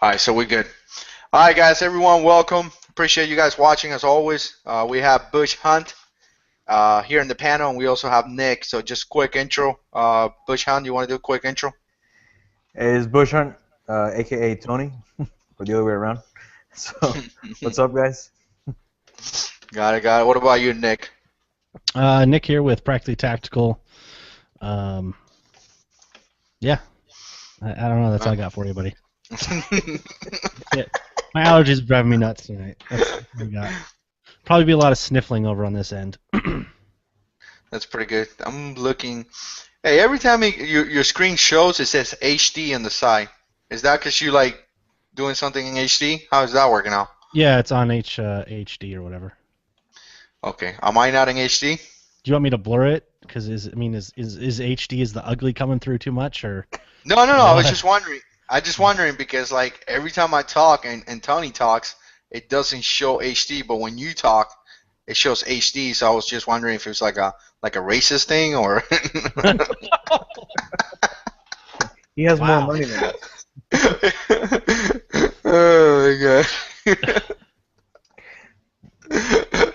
All right, so we're good. All right, guys, everyone, welcome. Appreciate you guys watching as always. We have Bush Hunt here in the panel, and we also have Nick. So just quick intro. Bush Hunt, you want to do a quick intro? Hey, it's Bush Hunt, aka Tony, or the other way around. So, what's up, guys? Got it, got it. What about you, Nick? Nick here with Practically Tactical. Um, yeah, I don't know. That's all I got for you, buddy. Yeah, my allergies are driving me nuts tonight. That's what we got. Probably be a lot of sniffling over on this end. That's pretty good. I'm looking. Hey, every time your screen shows, it says HD on the side. Is that because you like doing something in HD? How is that working out? Yeah, it's on HD or whatever. Okay, am I not in HD? Do you want me to blur it? Because is HD is the ugly coming through too much or? No, no, no. I was What? just wondering. I just wondering because like every time I talk and Tony talks, it doesn't show HD, but when you talk, it shows HD. So I was just wondering if it was like a racist thing or. He has Wow. more money than us. Oh my god.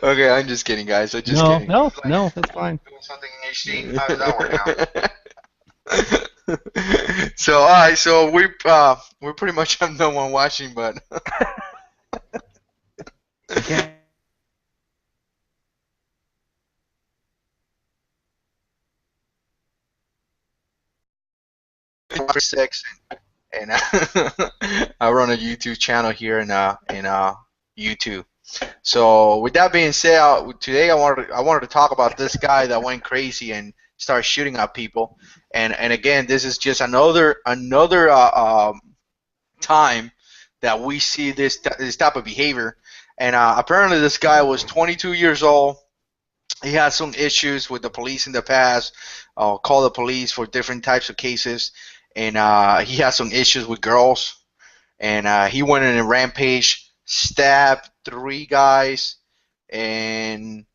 Okay, I'm just kidding, guys. I'm just No, kidding. no, that's fine. Doing something in HD. How does that work out? So, all right. So we pretty much have no one watching, but. You can't. 6 and I run a YouTube channel here in YouTube. So with that being said, today I wanted to talk about this guy that went crazy and started shooting at people. And again, this is just another time that we see this type of behavior. And apparently this guy was 22 years old. He had some issues with the police in the past. Called the police for different types of cases, and he had some issues with girls. And he went in a rampage, stabbed 3 guys, and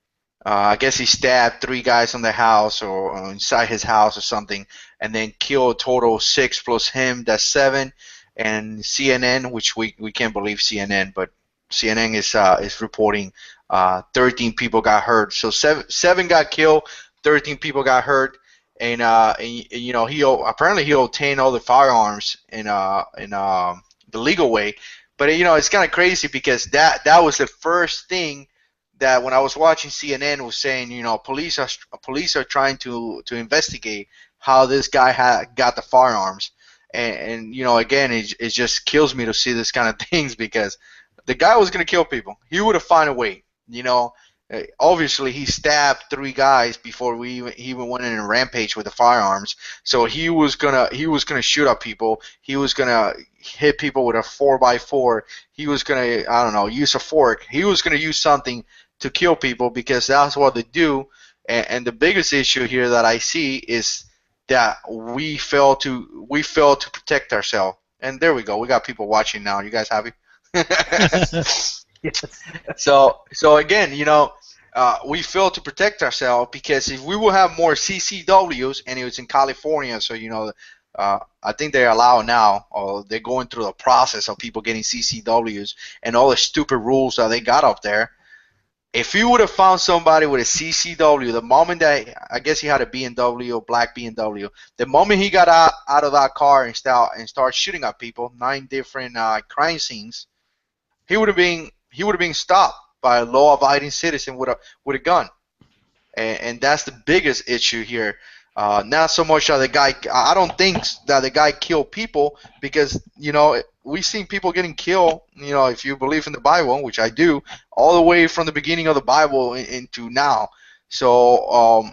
I guess he stabbed 3 guys on the house or inside his house or something, and then killed a total of 6 plus him. That's 7. And CNN, which we can't believe CNN, but CNN is reporting 13 people got hurt. So seven got killed, 13 people got hurt, and you know apparently he obtained all the firearms in the legal way. But you know it's kind of crazy because that was the first thing that when I was watching CNN was saying, you know, police are trying to investigate how this guy got the firearms. And you know again it just kills me to see this kind of things because the guy was going to kill people. He would have found a way. You know, obviously he stabbed 3 guys before he even went in a rampage with the firearms. So he was gonna shoot at people. He was gonna hit people with a 4x4. He was gonna, I don't know, use a fork. He was gonna use something to kill people because that's what they do. And the biggest issue here that I see is that we fail to protect ourselves. And there we go. We got people watching now. You guys happy? Yes. So again, you know, we fail to protect ourselves because if we will have more CCWs, and it was in California, so you know, I think they allow now, or they're going through the process of people getting CCWs and all the stupid rules that they got up there. If you would have found somebody with a CCW, the moment that I guess he had a BMW, a black BMW, the moment he got out of that car and started shooting at people, 9 different crime scenes, he would have been stopped by a law-abiding citizen with a gun, and that's the biggest issue here. Not so much that the guy. I don't think that the guy killed people because you know we've seen people getting killed. You know, if you believe in the Bible, which I do, all the way from the beginning of the Bible into now. So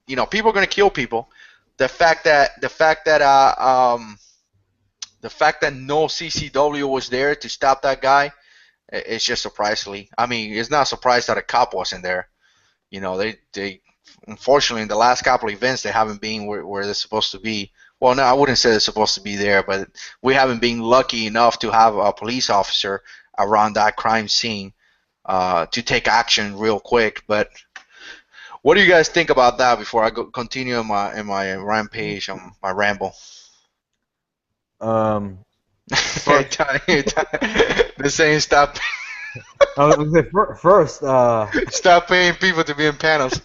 you know, people are gonna kill people. The fact that no CCW was there to stop that guy, it's just surprisingly. I mean, it's not surprised that a cop wasn't there. You know, they unfortunately in the last couple of events they haven't been where they're supposed to be. Well, no, I wouldn't say they're supposed to be there, but we haven't been lucky enough to have a police officer around that crime scene to take action real quick. But what do you guys think about that before I continue in my rampage on my ramble? Um, First, They're saying stop I was gonna say first. stop paying people to be in panels.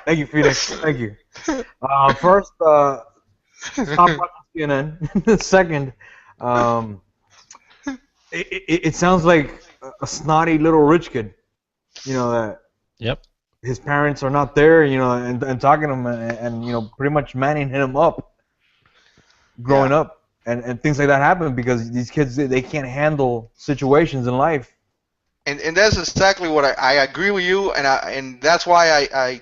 Thank you, Phoenix. Thank you. First, stop watching CNN. Second, um, it sounds like a snotty little rich kid. You know that Yep. his parents are not there. You know, and talking to him and you know pretty much manning him up growing Yeah. up, and things like that happen because these kids they can't handle situations in life. And that's exactly what I agree with you, and that's why I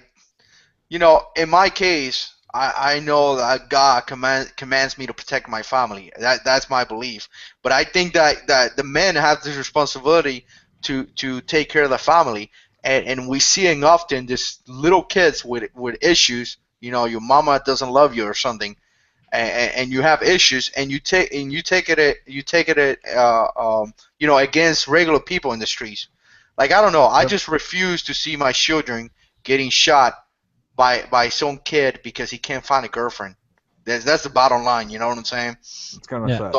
you know, in my case, I know that God commands me to protect my family. That's my belief. But I think that the men have this responsibility to take care of the family. And we seeing often this little kids with issues. You know, your mama doesn't love you or something, and you have issues, and you take it you know, against regular people in the streets. Like I don't know, I Yep. just refuse to see my children getting shot by some kid because he can't find a girlfriend. That's the bottom line. You know what I'm saying? It's kind of Yeah. sad.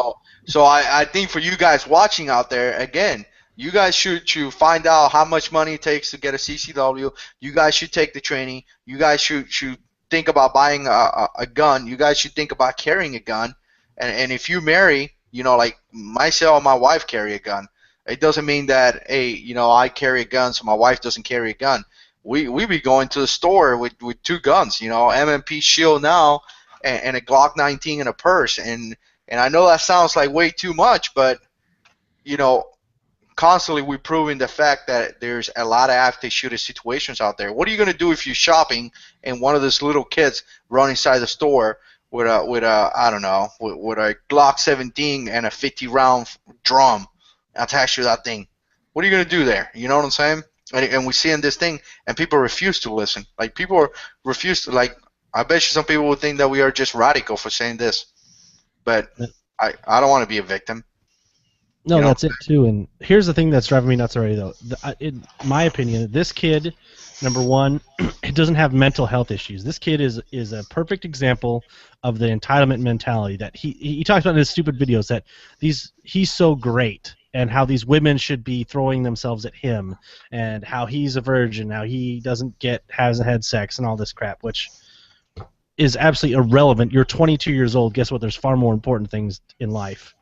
So I think for you guys watching out there, again, you guys should find out how much money it takes to get a CCW. You guys should take the training. You guys should think about buying a gun. You guys should think about carrying a gun. And if you marry, you know, like myself and my wife carry a gun. It doesn't mean that, hey, you know, I carry a gun, so my wife doesn't carry a gun. We be going to the store with two guns, you know, M&P Shield now and a Glock 19 in a purse. And I know that sounds like way too much, but you know, constantly we're proving the fact that there's a lot of active shooter situations out there. What are you gonna do if you're shopping and one of those little kids run inside the store with a I don't know with a Glock 17 and a 50 round drum attached to that thing? What are you gonna do there? You know what I'm saying? And we see in this thing, and people refuse to listen. Like refuse to like. I bet you some people would think that we are just radical for saying this, but I don't want to be a victim. No, You know? that's it too. And here's the thing that's driving me nuts already, though. In my opinion, this kid, number one, it doesn't have mental health issues. This kid is a perfect example of the entitlement mentality that he talks about in his stupid videos that he's so great and how these women should be throwing themselves at him and how he's a virgin, how he hasn't had sex and all this crap, which is absolutely irrelevant. You're 22 years old. Guess what? There's far more important things in life.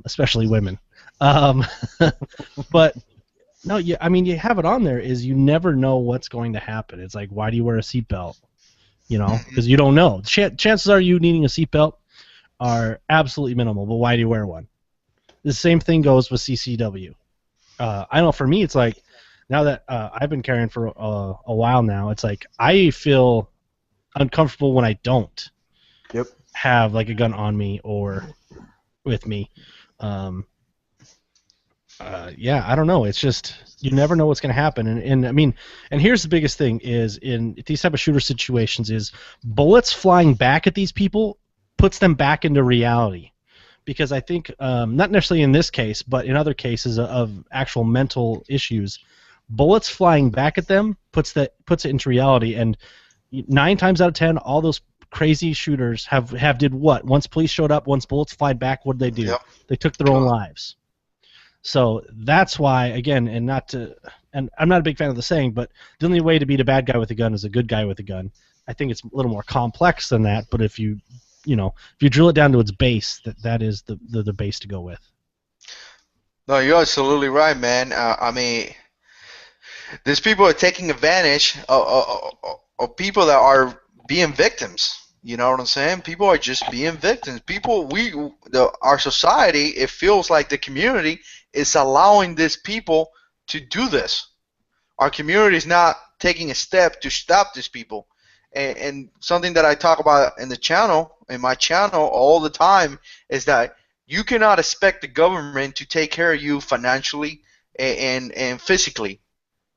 Especially women. But no, I mean, you have it on there is you never know what's going to happen. It's like, why do you wear a seatbelt? You know, because you don't know. Chances are you needing a seatbelt are absolutely minimal, but why do you wear one? The same thing goes with CCW. I know for me, it's like, now that I've been carrying for a while now, it's like I feel uncomfortable when I don't Yep. have like a gun on me or with me. Yeah, I don't know. It's just you never know what's going to happen. And I mean, and here's the biggest thing is in these type of shooter situations is bullets flying back at these people puts them back into reality. Because I think, not necessarily in this case, but in other cases of actual mental issues, bullets flying back at them puts it into reality. And 9 times out of 10, all those crazy shooters have did what? Once police showed up, once bullets fly back, what did they do? Yep. They took their own lives. So that's why, again, and I'm not a big fan of the saying, but the only way to beat a bad guy with a gun is a good guy with a gun. I think it's a little more complex than that, but if you drill it down to its base, that is the base to go with. No, you're absolutely right, man. I mean, these people are taking advantage of people that are being victims. You know what I'm saying? People are just being victims. Our society, it feels like the community is allowing these people to do this. Our community is not taking a step to stop these people. And something that I talk about in my channel all the time, is that you cannot expect the government to take care of you financially and physically.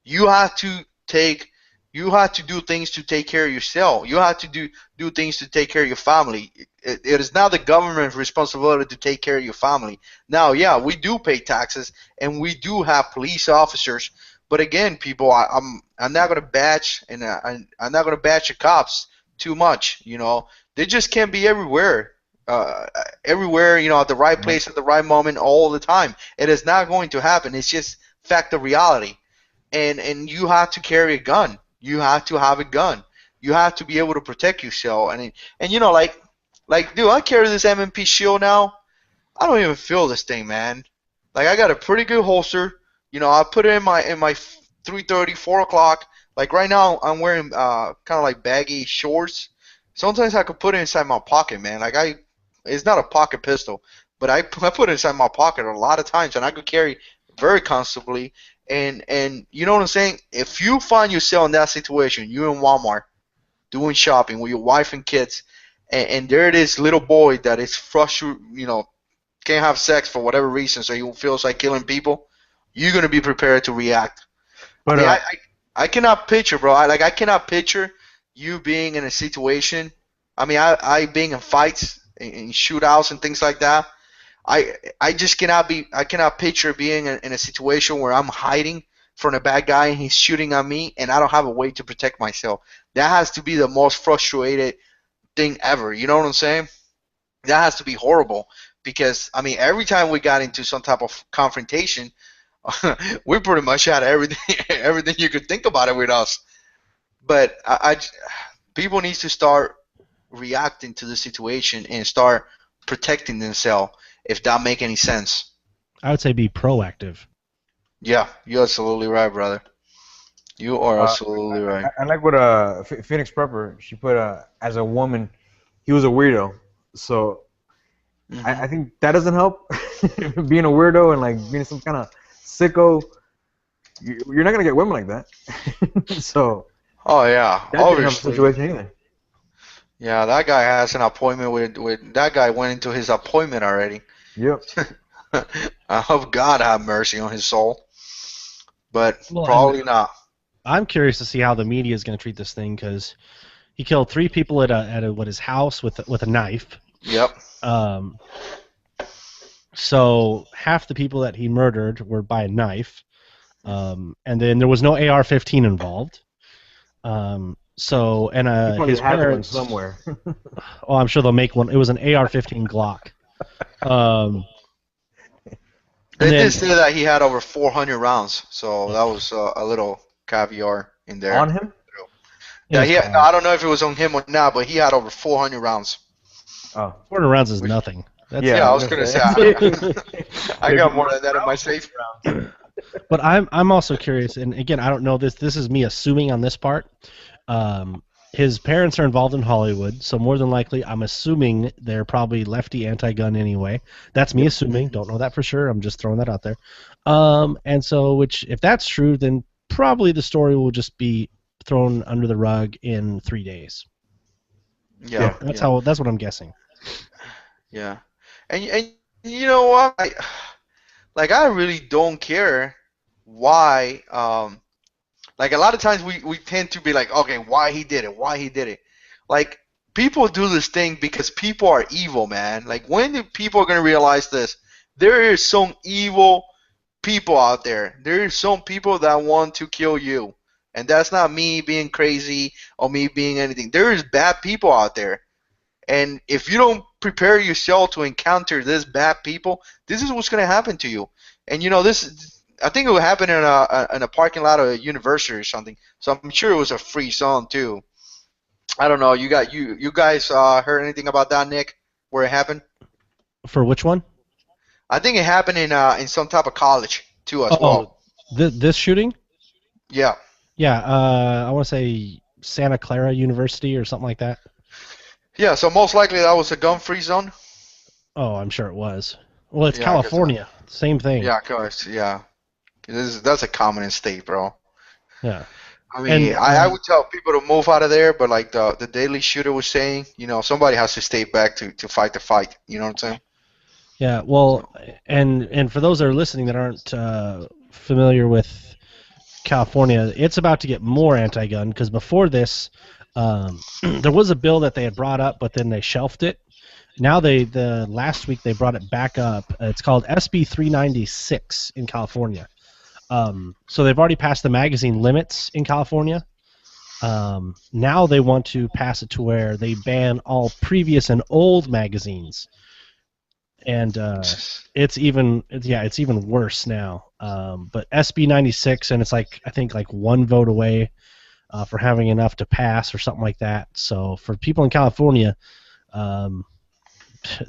You have to do things to take care of yourself. You have to do things to take care of your family. It is not the government's responsibility to take care of your family. Now, yeah, we do pay taxes and we do have police officers. But again, people, I'm not gonna bash I'm not gonna bash the cops too much. You know, they just can't be everywhere. everywhere, at the right place at the right moment all the time. It is not going to happen. It's just fact of reality. And you have to carry a gun. You have to have a gun. You have to be able to protect yourself. And dude, I carry this M&P Shield now. I don't even feel this thing, man. Like, I got a pretty good holster. I put it in my 3:30, 4 o'clock. Like right now, I'm wearing kind of like baggy shorts. Sometimes I could put it inside my pocket, man. It's not a pocket pistol, but I put it inside my pocket a lot of times, and I could carry very comfortably. And you know what I'm saying? If you find yourself in that situation, you're in Walmart doing shopping with your wife and kids, and there it is, little boy that is frustrated, can't have sex for whatever reason, so he feels like killing people, you're gonna be prepared to react. But I cannot picture, bro. I cannot picture you being in a situation. I being in fights, in shootouts and things like that. I just cannot be. I cannot picture being in a situation where I'm hiding from a bad guy and he's shooting at me and I don't have a way to protect myself. That has to be the most frustrated thing ever. You know what I'm saying? That has to be horrible because every time we got into some type of confrontation, we pretty much had everything you could think about it with us. But people need to start reacting to the situation and start protecting themselves, if that make any sense. I would say be proactive. Yeah, you're absolutely right, brother. You are absolutely right. I like what Phoenix Prepper, she put as a woman, he was a weirdo. So I think that doesn't help. Being a weirdo and like being some kind of sicko, you're not gonna get women like that. So. Oh yeah, that obviously. Situation either. Yeah, that guy has an appointment with that guy went into his appointment already. Yep. I hope God have mercy on his soul, but probably not. I'm curious to see how the media is going to treat this thing because he killed 3 people at his house with a knife. Yep. So half the people that he murdered were by a knife, and then there was no AR-15 involved. His parents somewhere. Oh, I'm sure they'll make one. It was an AR-15 Glock. They did say that he had over 400 rounds, so that was a little caviar in there. On him? Yeah, I don't know if it was on him or not, but he had over 400 rounds. Oh, 400 rounds is nothing. I was gonna say. I got more than that in my safe. But I'm also curious, and again, I don't know this. This is me assuming on this part. His parents are involved in Hollywood, so more than likely, I'm assuming they're probably lefty anti-gun anyway. That's me assuming. Don't know that for sure. I'm just throwing that out there. And so, if that's true, then probably the story will just be thrown under the rug in 3 days. Yeah, that's what I'm guessing. Yeah, and you know what? I really don't care why. Like, a lot of times we tend to be like, okay, why he did it? Like, people do this thing because people are evil, man. Like, when do people are going to realize this? There is some evil people out there. There is some people that want to kill you. And that's not me being crazy or me being anything. There is bad people out there. And if you don't prepare yourself to encounter these bad people, this is what's going to happen to you. And, I think it would happen in a parking lot of a university or something. So I'm sure it was a free zone too. I don't know. You guys heard anything about that, Nick? Where it happened? For which one? I think it happened in some type of college too as well. This shooting? Yeah. Yeah. I want to say Santa Clara University or something like that. Yeah. So most likely that was a gun-free zone. Oh, I'm sure it was. Well, it's California. Same thing. Yeah, of course. Yeah. That's a common state, bro. Yeah. I would tell people to move out of there, but like the Daily Shooter was saying, somebody has to stay back to fight the fight. You know what I'm saying? Yeah. Well, and for those that are listening that aren't familiar with California, it's about to get more anti-gun because before this, there was a bill that they had brought up, but then they shelved it. Now the last week they brought it back up. It's called SB 396 in California. So they've already passed the magazine limits in California. Now they want to pass it to where they ban all previous and old magazines, and it's even worse now. But SB 96, and it's like I think like one vote away for having enough to pass or something like that. So for people in California,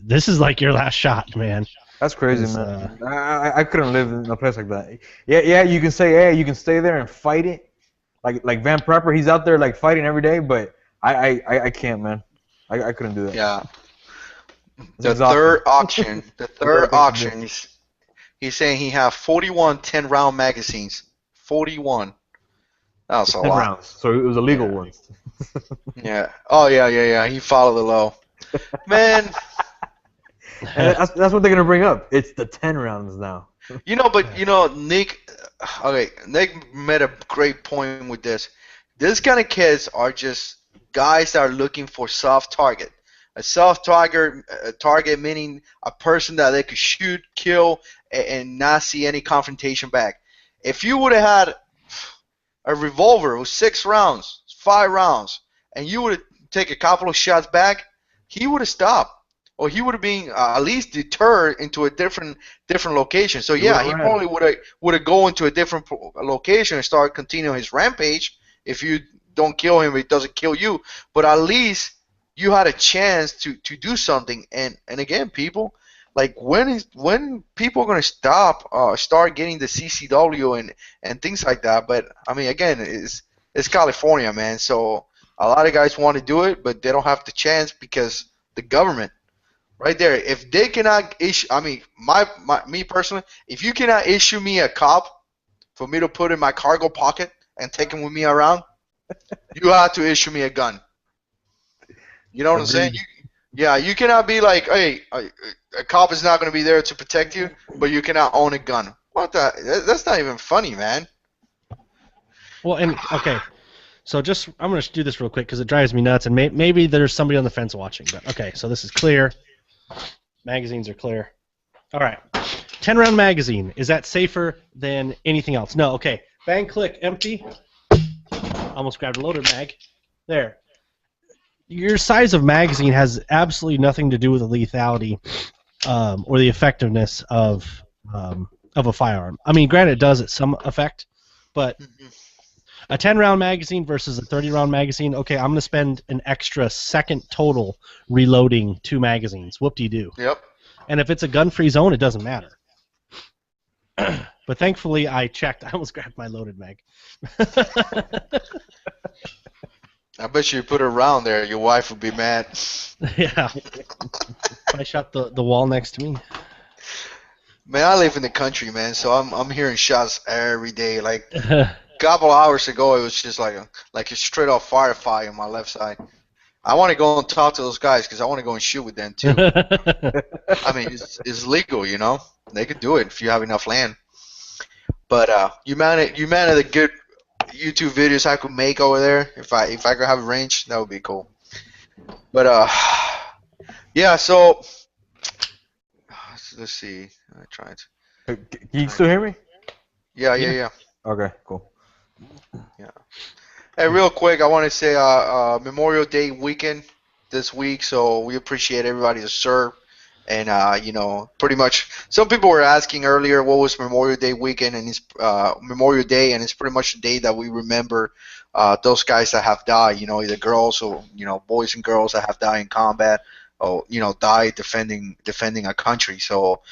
this is like your last shot, man. That's crazy, man. I couldn't live in a place like that. Yeah, you can say, hey, you can stay there and fight it. Like Van Prepper, he's out there like fighting every day, but I can't, man. I couldn't do that. Yeah. The third auction, he's saying he have 41 10-round magazines. 41. That was a 10 lot. rounds, so it was a legal one. Yeah. Oh, yeah. He followed the law. Man. That's what they're gonna bring up. It's the 10 rounds now. Nick made a great point with this. This kind of kids are just guys that are looking for soft target. A soft target meaning a person that they could shoot, kill, and not see any confrontation back. If you would have had a revolver with 6 rounds, 5 rounds, and you would have taken a couple of shots back, he would have stopped. Or he would have been at least deterred into a different location. So yeah, he probably would have gone into a different location and start continuing his rampage. If you don't kill him, it doesn't kill you. But at least you had a chance to do something. And again, people, like when people are gonna start getting the CCW and things like that. But I mean, again, it's California, man. So a lot of guys want to do it, but they don't have the chance because the government. Right there, if they cannot issue, I mean, me personally, if you cannot issue me a cop for me to put in my cargo pocket and take him with me around, you have to issue me a gun. You know what I'm saying? You cannot be like, hey, a cop is not going to be there to protect you, but you cannot own a gun. What the? That's not even funny, man. Well, and okay. So I'm going to do this real quick because it drives me nuts, and maybe there's somebody on the fence watching. But okay, so this is clear. Magazines are clear. All right. 10-round magazine. Is that safer than anything else? No. Okay. Bang, click, empty. Almost grabbed a loaded mag. There. Your size of magazine has absolutely nothing to do with the lethality or the effectiveness of a firearm. I mean, granted, it does at some effect, but a 10-round magazine versus a 30-round magazine, okay, I'm going to spend an extra second total reloading 2 magazines. Whoop-de-doo. Yep. And if it's a gun-free zone, it doesn't matter. But thankfully, I checked. I almost grabbed my loaded mag. I bet you put it around there, your wife would be mad. Yeah. I shot the wall next to me. Man, I live in the country, man, so I'm hearing shots every day. Like couple hours ago, it was just like a straight off firefight on my left side. I want to go and talk to those guys because I want to go and shoot with them too. I mean, it's legal, you know. They could do it if you have enough land. But you man the good YouTube videos I could make over there. If I could have a range, that would be cool. But yeah. So let's see. I tried. Can you still hear me? Yeah. Okay, cool. Yeah. Hey, real quick, I want to say Memorial Day weekend this week, so we appreciate everybody that served. And, pretty much some people were asking earlier what was Memorial Day weekend, and it's Memorial Day, and it's pretty much the day that we remember those guys that have died, either girls or, boys and girls that have died in combat or, died defending a country. So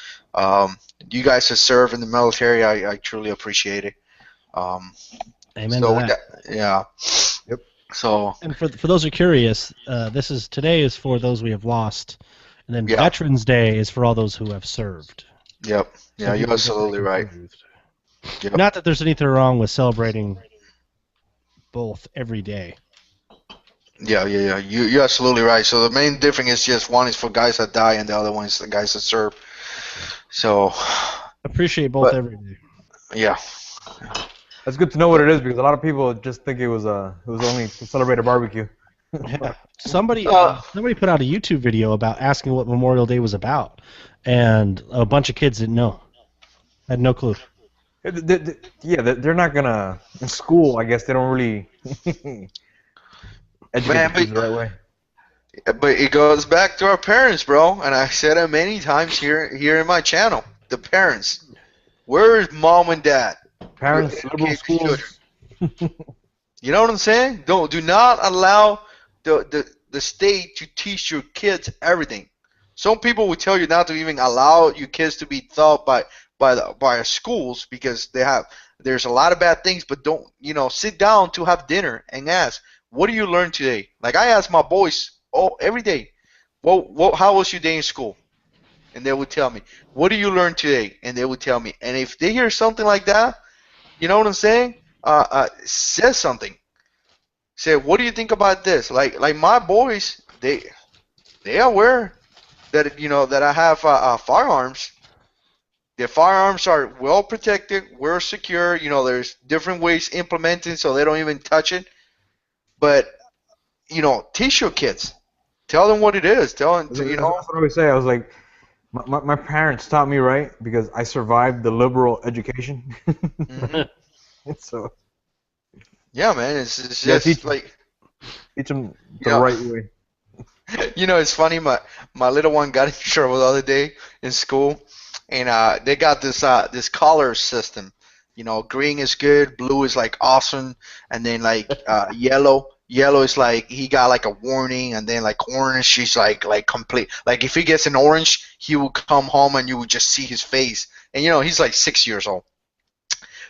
you guys that serve in the military, I truly appreciate it. Amen to that. Yeah. Yep. So. And for those who are curious, today is for those we have lost, and then Veterans Day is for all those who have served. Yep. Yeah, you're absolutely right. Yep. Not that there's anything wrong with celebrating both every day. Yeah. You're absolutely right. So the main difference is just one is for guys that die, and the other one is the guys that serve. So. Appreciate both every day. Yeah. That's good to know what it is because a lot of people just think it was only to celebrate a barbecue. Yeah. Somebody put out a YouTube video about asking what Memorial Day was about, and a bunch of kids didn't know. Had no clue. Yeah, they're not gonna in school. I guess they don't really educate Man, the kids the right way. but it goes back to our parents, bro. And I said it many times here in my channel. The parents. Where is mom and dad? You Parents, liberal educate the children. schools. You know what I'm saying? Do not allow the state to teach your kids everything. Some people will tell you not to even allow your kids to be taught by our schools because there's a lot of bad things. But don't sit down to have dinner and ask, what do you learn today? Like I ask my boys every day, how was your day in school? And they would tell me, what do you learn today? And they would tell me. And if they hear something like that, you know what I'm saying? Say something. Say, what do you think about this? Like my boys, they are aware that that I have firearms. The firearms are well protected, well secure. There's different ways implementing so they don't even touch it. But teach your kids. Tell them what it is. Tell them. That's what I always say. I was like, my parents taught me right because I survived the liberal education. Mm-hmm. So. Yeah, man. It's just teach them the right way. It's funny. My little one got in trouble the other day in school, and they got this color system. Green is good, blue is like awesome, and then like yellow. Yellow is like he got like a warning, and then like orange, he's like complete. Like if he gets an orange, he will come home and you would just see his face. And he's like 6 years old,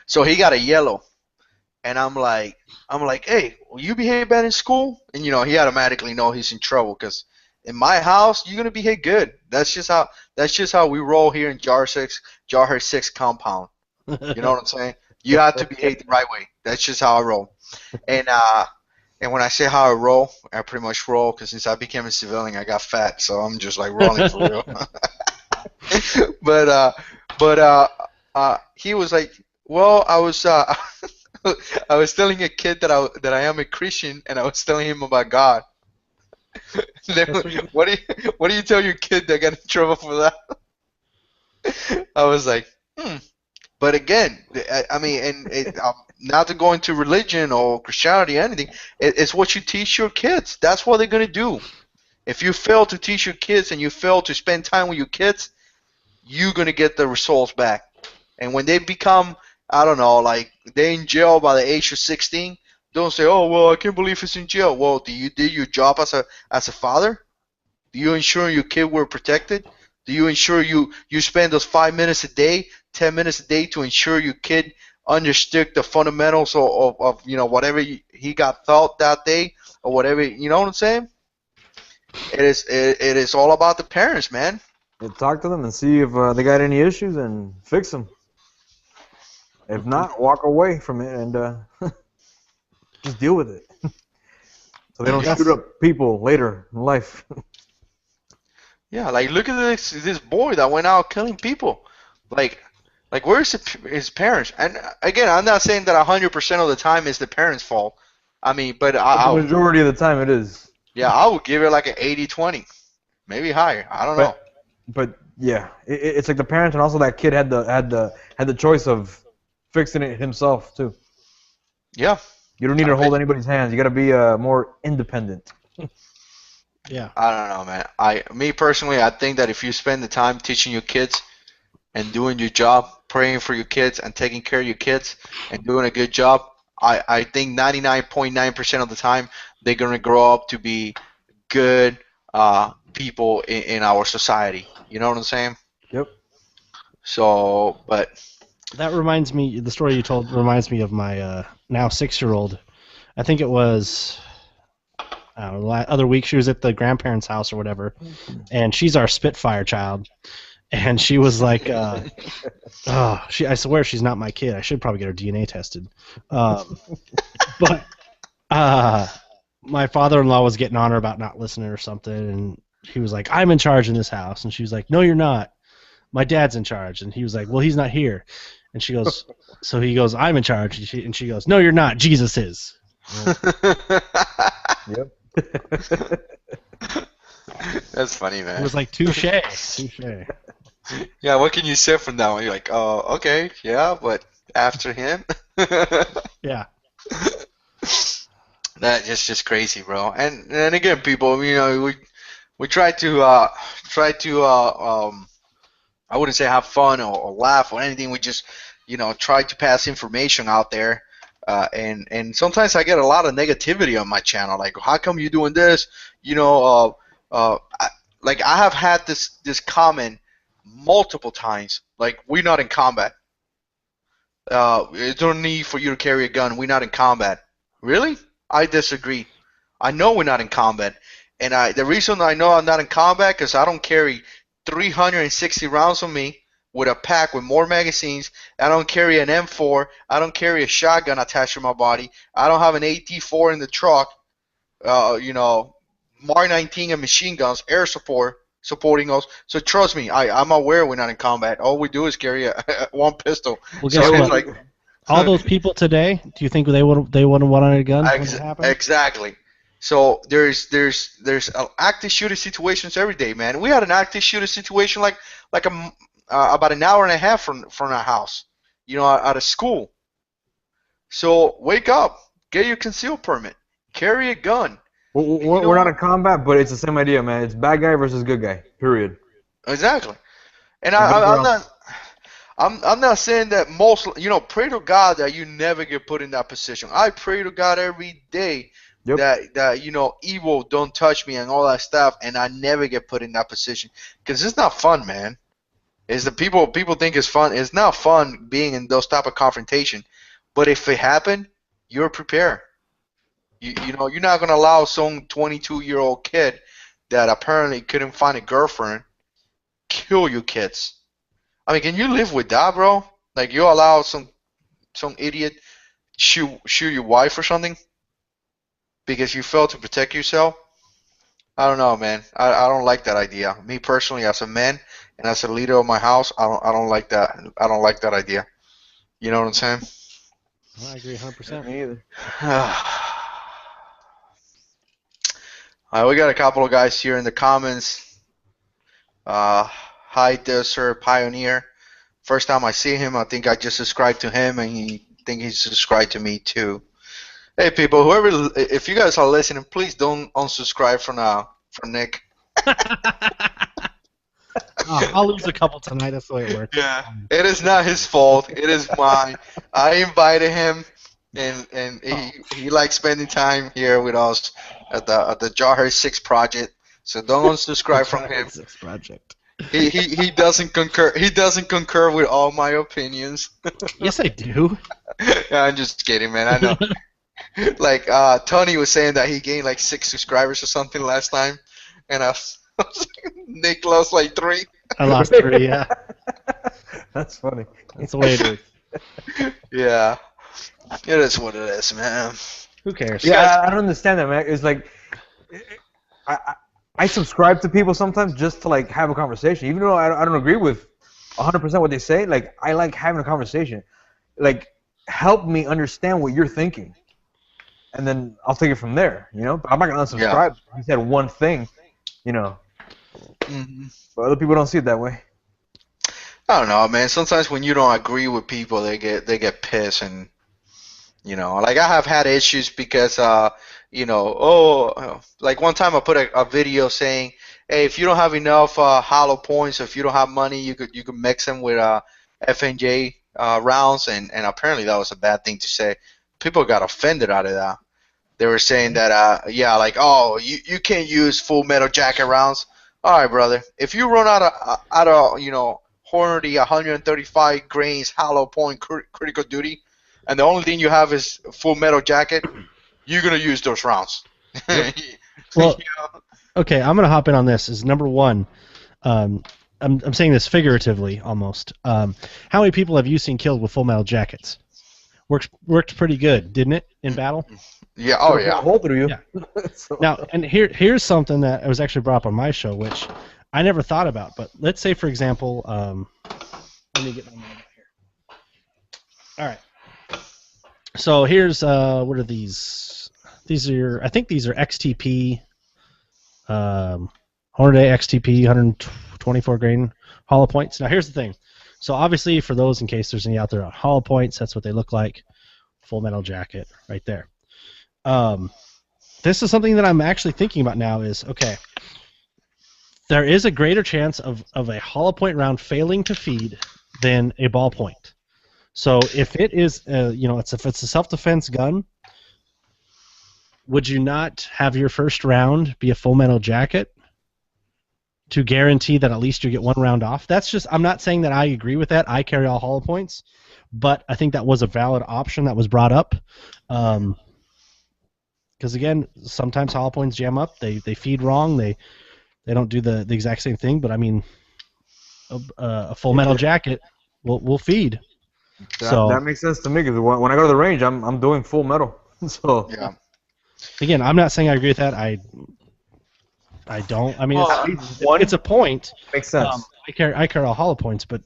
so he got a yellow. And I'm like, hey, will you behave bad in school? And he automatically know he's in trouble because in my house you're gonna behave good. That's just how we roll here in Jarhead 6 compound. You know what I'm saying? You have to behave the right way. That's just how I roll. And when I say how I roll, I pretty much roll because since I became a civilian, I got fat, so I'm just like rolling for real. But he was like, well, I was telling a kid that I am a Christian, and I was telling him about God. What do you tell your kid that got in trouble for that? I was like, But again, I mean, not to go into religion or Christianity or anything, it's what you teach your kids. That's what they're gonna do. If you fail to teach your kids and you fail to spend time with your kids, you're gonna get the results back. And when they become, I don't know, like they're in jail by the age of 16, don't say, oh well, I can't believe he's in jail. Well, do you did your job as a father? Do you ensure your kid were protected? Do you ensure you spend those 5 minutes a day, 10 minutes a day to ensure your kid understood the fundamentals of whatever he got taught that day or whatever? You know what I'm saying? It is all about the parents, man. Yeah, talk to them and see if they got any issues and fix them. If not, walk away from it and just deal with it. So they don't shoot up people later in life. Yeah, like look at this boy that went out killing people. Like where's his parents? And again, I'm not saying that 100% of the time is the parents' fault. I mean, but the majority of the time it is. Yeah, I would give it like an 80-20, maybe higher. I don't know. But yeah, it's like the parents and also that kid had the choice of fixing it himself too. Yeah. You don't need to hold anybody's hands. You got to be more independent. Yeah. I don't know, man. Me personally, I think that if you spend the time teaching your kids and doing your job, praying for your kids and taking care of your kids and doing a good job, I think 99.9% of the time they're going to grow up to be good people in our society. You know what I'm saying? Yep. So, but that reminds me, the story you told reminds me of my now 6-year-old. I think it was the other week she was at the grandparents' house or whatever, and she's our Spitfire child. And she was like, I swear she's not my kid. I should probably get her DNA tested. But my father-in-law was getting on her about not listening or something, and he was like, I'm in charge in this house. And she was like, no, you're not. My dad's in charge. And he was like, well, he's not here. And she goes, so he goes, I'm in charge. And she goes, no, you're not. Jesus is. Yep. That's funny, man. It was like, touche. Yeah, what can you say from that one? You're like, oh, okay, yeah, but after him? Yeah. That's just crazy, bro. And again, people, we try to I wouldn't say have fun or laugh or anything. We just try to pass information out there. And sometimes I get a lot of negativity on my channel. Like, how come you doing this? You know, like I have had this comment multiple times. Like, we're not in combat. There's no need for you to carry a gun. We're not in combat. Really? I disagree. I know we're not in combat, and the reason I know I'm not in combat because I don't carry 360 rounds on me with a pack with more magazines. I don't carry an M4. I don't carry a shotgun attached to my body. I don't have an AT4 in the truck. Mark 19 and machine guns, air support supporting us. So trust me, I'm aware we're not in combat. All we do is carry one pistol. Well, so guess it's what? like All those people today, do you think they would have wanted a gun when it happened? exactly. So there's active shooter situations every day, man. We had an active shooter situation like about an hour and a half from our house, at a school. So wake up, get your concealed permit, carry a gun. We're not in combat, but it's the same idea, man. It's bad guy versus good guy. Period. Exactly. And I'm not saying that most, pray to God that you never get put in that position. I pray to God every day that evil don't touch me and all that stuff, and I never get put in that position because it's not fun, man. It's the people think it's fun. It's not fun being in those type of confrontation, but if it happened, you're prepared. You're not gonna allow some 22-year-old kid that apparently couldn't find a girlfriend kill your kids. I mean, can you live with that, bro? Like, you allow some idiot shoot your wife or something because you failed to protect yourself? I don't know, man. I don't like that idea. Me personally, as a man and as a leader of my house, I don't like that. I don't like that idea. You know what I'm saying? I agree 100%. Me either. All right, we got a couple of guys here in the comments. Hi, Desert Pioneer. First time I see him, I think I just subscribed to him, and he subscribed to me too. Hey, people, if you guys are listening, please don't unsubscribe from Nick. I'll lose a couple tonight. That's the way it works. Yeah, it is not his fault. It is mine. I invited him, and he likes spending time here with us at the Jarhead 6 project. So don't unsubscribe from him. 6 project. He doesn't concur. He doesn't concur with all my opinions. Yes, I do. I'm just kidding, man. I know. Like Tony was saying that he gained like 6 subscribers or something last time, and Nick lost like 3. I lost 3. Yeah. That's funny. That's the way it is. Yeah, it is what it is, man. Who cares? Yeah, I don't understand that, man. It's like I subscribe to people sometimes just to like have a conversation, even though I don't agree with 100% what they say. Like, I like having a conversation. Like, help me understand what you're thinking, and then I'll take it from there. But I'm not gonna unsubscribe. Yeah. You said one thing, Mm-hmm. But other people don't see it that way. I don't know, man. Sometimes when you don't agree with people, they get pissed, and like I have had issues because like one time I put a video saying, hey, if you don't have enough hollow points, if you don't have money, you could mix them with FNJ rounds, and apparently that was a bad thing to say. People got offended out of that. They were saying that you can't use Full Metal Jacket rounds. All right, brother. If you run out of Hornady 135 grains hollow point critical duty, and the only thing you have is Full Metal Jacket, you're gonna use those rounds. Well, okay, I'm gonna hop in on this. Is number one, I'm saying this figuratively almost. How many people have you seen killed with Full Metal Jackets? Worked pretty good, didn't it, in battle? Yeah. Oh yeah. Hole through you. Yeah. Now, and here's something that was actually brought up on my show, which I never thought about. But let's say, for example, let me get my mind out here. All right. So here's what are these? I think these are XTP, Hornady XTP 124 grain hollow points. Now here's the thing. So obviously, for those in case there's any out there on hollow points, that's what they look like. Full Metal Jacket right there. this is something that I'm actually thinking about now. Is okay. There is a greater chance of a hollow point round failing to feed than a ballpoint. So if it is, if it's a self-defense gun, would you not have your first round be a full metal jacket to guarantee that at least you get one round off? That's just, I'm not saying that I agree with that. I carry all hollow points, but I think that was a valid option that was brought up. Because again, sometimes hollow points jam up. They feed wrong. They don't do the exact same thing. But I mean, a full metal jacket will feed. That makes sense to me because when I go to the range, I'm doing full metal. So Yeah. Again, I'm not saying I agree with that. I don't. I mean, it's a point. Makes sense. I carry all hollow points, but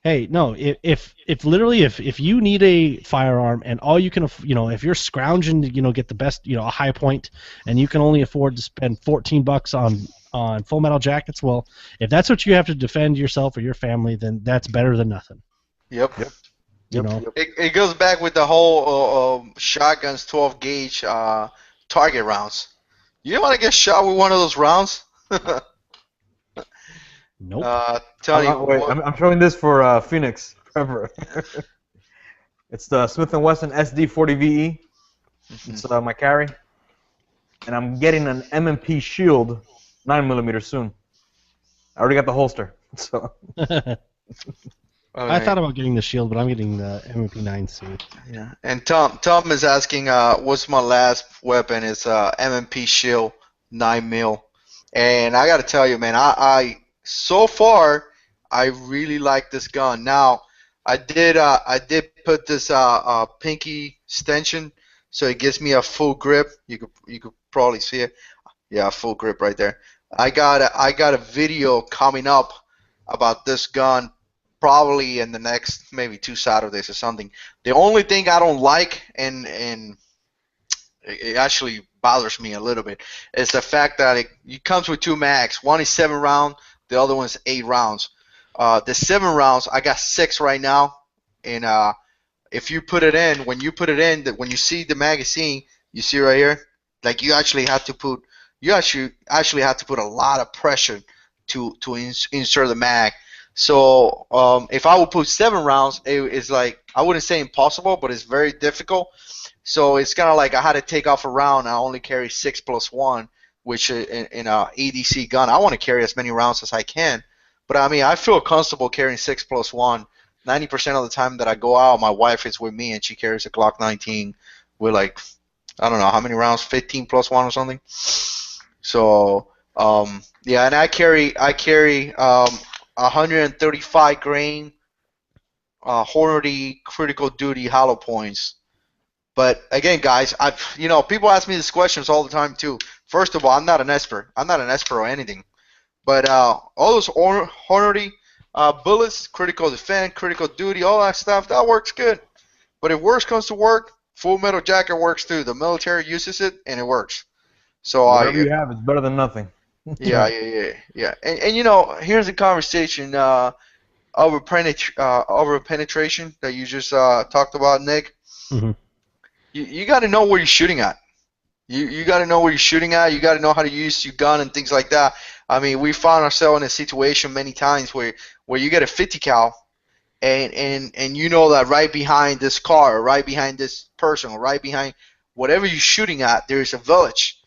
hey, no. If literally if you need a firearm and all you can, if you're scrounging to get the best, a high point, and you can only afford to spend $14 on full metal jackets, well, if that's what you have to defend yourself or your family, then that's better than nothing. Yep. Yep. It goes back with the whole shotguns 12 gauge target rounds. You don't want to get shot with one of those rounds. Nope. Tell you wait, what, I'm showing this for Phoenix. It's the Smith & Wesson SD40VE. It's my carry. And I'm getting an M&P Shield 9mm soon. I already got the holster. So. I thought about getting the Shield, but I'm getting the MP9C. Yeah, and Tom is asking, what's my last weapon? It's M&P Shield 9mm, and I got to tell you, man, I so far I really like this gun. Now, I did put this pinky extension, so it gives me a full grip. You could probably see it. Yeah, full grip right there. I got a video coming up about this gun, probably in the next maybe 2 Saturdays or something. The only thing I don't like, and it actually bothers me a little bit, is the fact that it comes with 2 mags. One is 7 round, the other one is 8 rounds. The 7 rounds, I got 6 right now, and if you put it in, when you see the magazine, you see right here, like you actually have to put a lot of pressure to insert the mag. So if I would put 7 rounds, it's like, I wouldn't say impossible, but it's very difficult. So it's kind of like I had to take off a round. I only carry 6 + 1, which in a ADC gun, I want to carry as many rounds as I can. But I mean, I feel comfortable carrying 6 + 1. 90% of the time that I go out, my wife is with me and she carries a Glock 19 with like, I don't know how many rounds, 15 + 1 or something. So yeah, and I carry 135 grain Hornady critical duty hollow points. But again, guys, people ask me these questions all the time too. First of all, I'm not an expert. I'm not an expert or anything. But all those Hornady bullets, critical defense, critical duty, all that stuff, that works good. But if worse comes to work, full metal jacket works too. The military uses it and it works. So whatever you have is better than nothing. Yeah. And here's a conversation over penetration that you just talked about, Nick. Mm-hmm. You got to know where you're shooting at. You got to know where you're shooting at. You got to know how to use your gun and things like that. I mean, we found ourselves in a situation many times where you get a 50 cal, and you know that right behind this car, or right behind this person, or right behind whatever you're shooting at, there's a village.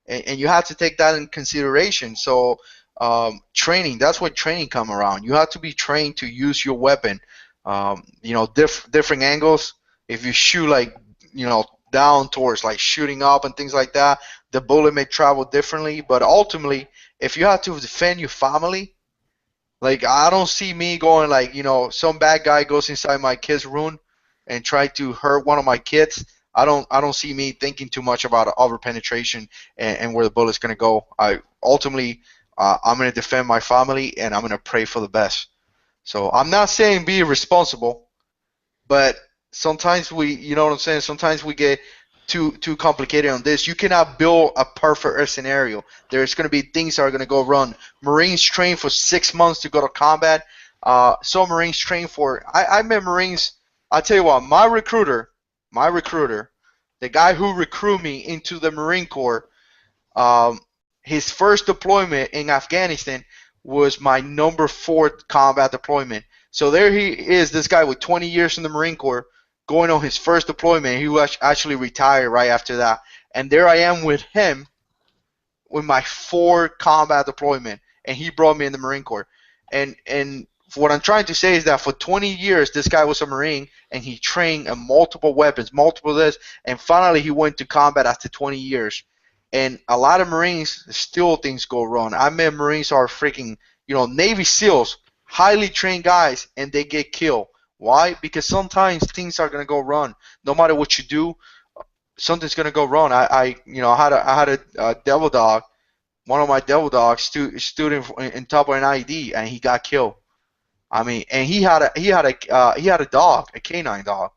And you have to take that in consideration. So training, that's where training come around. You have to be trained to use your weapon. Different angles. If you shoot down towards shooting up and things like that, the bullet may travel differently. But ultimately, if you have to defend your family, I don't see me going some bad guy goes inside my kid's room and try to hurt one of my kids. I don't see me thinking too much about over penetration and where the bullet's going to go. I'm going to defend my family, and I'm going to pray for the best. So I'm not saying be irresponsible, but sometimes sometimes we get too complicated on this. You cannot build a perfect scenario. There's going to be things that are going to go wrong. Marines train for 6 months to go to combat. Some Marines train for. I met Marines. I tell you what, my recruiter, the guy who recruited me into the Marine Corps, um, his first deployment in Afghanistan was my number 4 combat deployment. So there he is, this guy with 20 years in the Marine Corps, going on his first deployment. He was actually retired right after that. And there I am with him with my 4 combat deployment, and he brought me in the Marine Corps. And what I'm trying to say is that for 20 years, this guy was a Marine, and he trained in multiple weapons, multiple this, and finally he went to combat after 20 years. And a lot of Marines, still things go wrong. I met Marines who are freaking, Navy SEALs, highly trained guys, and they get killed. Why? Because sometimes things are gonna go wrong. No matter what you do, something's gonna go wrong. I had a devil dog. One of my devil dogs stood in top of an IED, and he got killed. I mean, and he had a dog, a canine dog.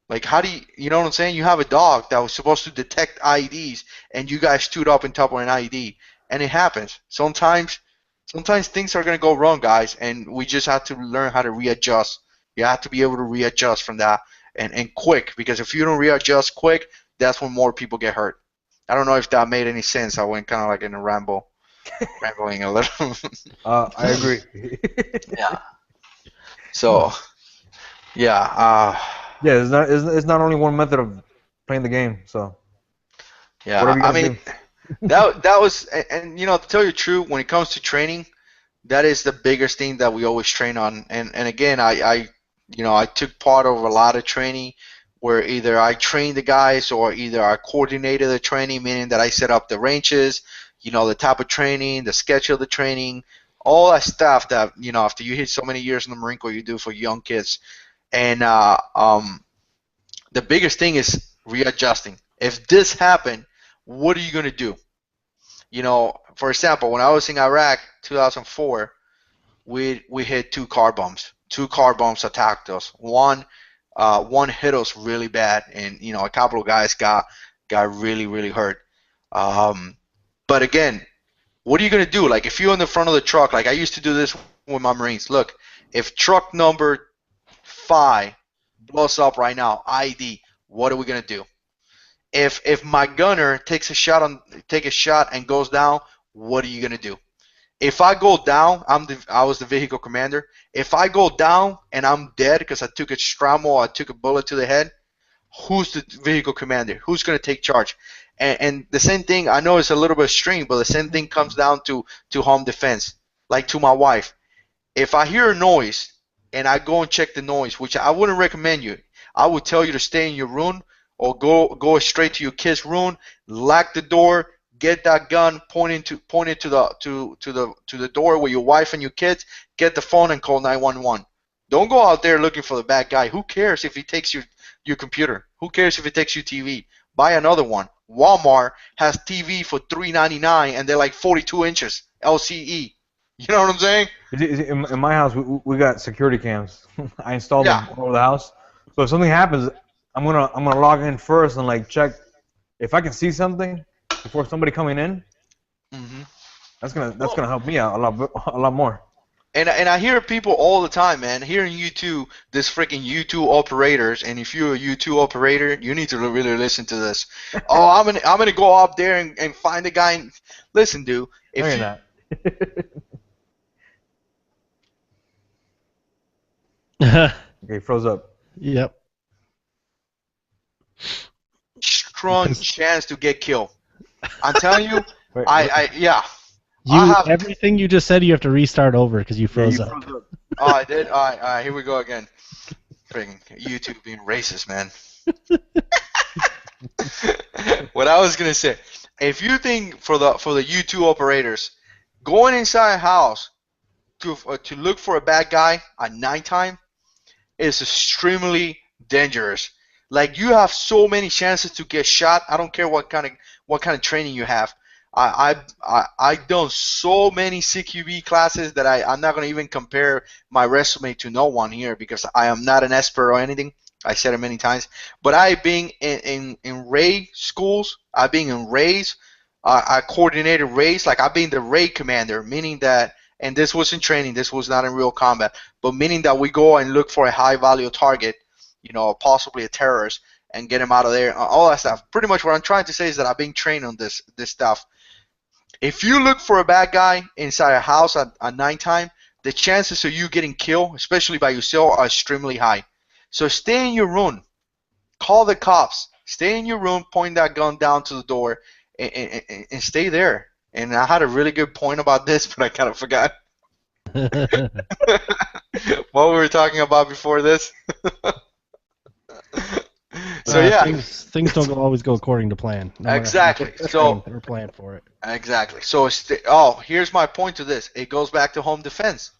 Like, how do you know what I'm saying? You have a dog that was supposed to detect IEDs, and you guys stood up on top of an IED, and it happens. Sometimes things are gonna go wrong, guys, and we just have to learn how to readjust. You have to be able to readjust from that, and quick, because if you don't readjust quick, that's when more people get hurt. I don't know if that made any sense. I went kind of like in a rambling a little. I agree. Yeah. So, yeah. Yeah, it's not only one method of playing the game. So. Yeah, I mean, that was, and to tell you the truth, when it comes to training, that is the biggest thing that we always train on. And again, I took part of a lot of training where either I trained the guys or either I coordinated the training, meaning that I set up the ranges, the type of training, the schedule of the training, all that stuff that, after you hit so many years in the Marine Corps, you do for young kids. And the biggest thing is readjusting. If this happened, what are you going to do? For example, when I was in Iraq, 2004, we hit 2 car bombs. 2 car bombs attacked us. One hit us really bad, and a couple of guys got really, really hurt. But again, what are you going to do? Like, if you're in the front of the truck, like I used to do this with my Marines. Look, if truck number 5 blows up right now, ID, what are we going to do? If my gunner takes a shot and goes down, what are you going to do? If I go down, I was the vehicle commander. If I go down and I'm dead because I took a Stramo, I took a bullet to the head, who's the vehicle commander? Who's going to take charge? And the same thing, I know it's a little bit extreme, but the same thing comes down to home defense. Like to my wife, if I hear a noise and I go and check the noise, which I wouldn't recommend you, I would tell you to stay in your room or go straight to your kid's room, lock the door, get that gun, point it to the door with your wife and your kids, get the phone and call 911. Don't go out there looking for the bad guy. Who cares if he takes your computer? Who cares if he takes your TV? Buy another one. Walmart has TV for $3.99 and they're like 42 inches LCE. You know what I'm saying? In my house, we got security cams. I installed them all over the house. So if something happens, I'm gonna log in first and like check if I can see something before somebody coming in. Mm-hmm. That's gonna help me out a lot more. And I hear people all the time, man. Hearing U2, this freaking U2 operators, and if you're a U2 operator, you need to really listen to this. Oh, I'm gonna go up there and find a guy. And, listen, dude. If no, you're you, not. Okay, froze up. Yep. Strong chance to get killed. I'm telling you, Wait, everything you just said, you have to restart over because you froze up. Oh, I did? All right, here we go again. Freaking YouTube being racist, man. What I was going to say, if you think for the YouTube operators, going inside a house to look for a bad guy at nighttime is extremely dangerous. Like, you have so many chances to get shot. I don't care what kind of training you have. I've done so many CQB classes that I'm not going to even compare my resume to no one here because I am not an expert or anything. I said it many times. But I've been in RAID schools. I've been in RAIDs. I coordinated RAIDs. Like, I've been the RAID commander, meaning that, and this was in training, this was not in real combat, but meaning that we go and look for a high value target, possibly a terrorist, and get him out of there, all that stuff. Pretty much what I'm trying to say is that I've been trained on this stuff. If you look for a bad guy inside a house at nighttime, the chances of you getting killed, especially by yourself, are extremely high. So stay in your room. Call the cops. Stay in your room, point that gun down to the door, and stay there. And I had a really good point about this, but I kind of forgot what we were talking about before this. So yeah, things don't always go according to plan. No matter exactly. how So we're playing for it. exactly. So here's my point to this. It goes back to home defense.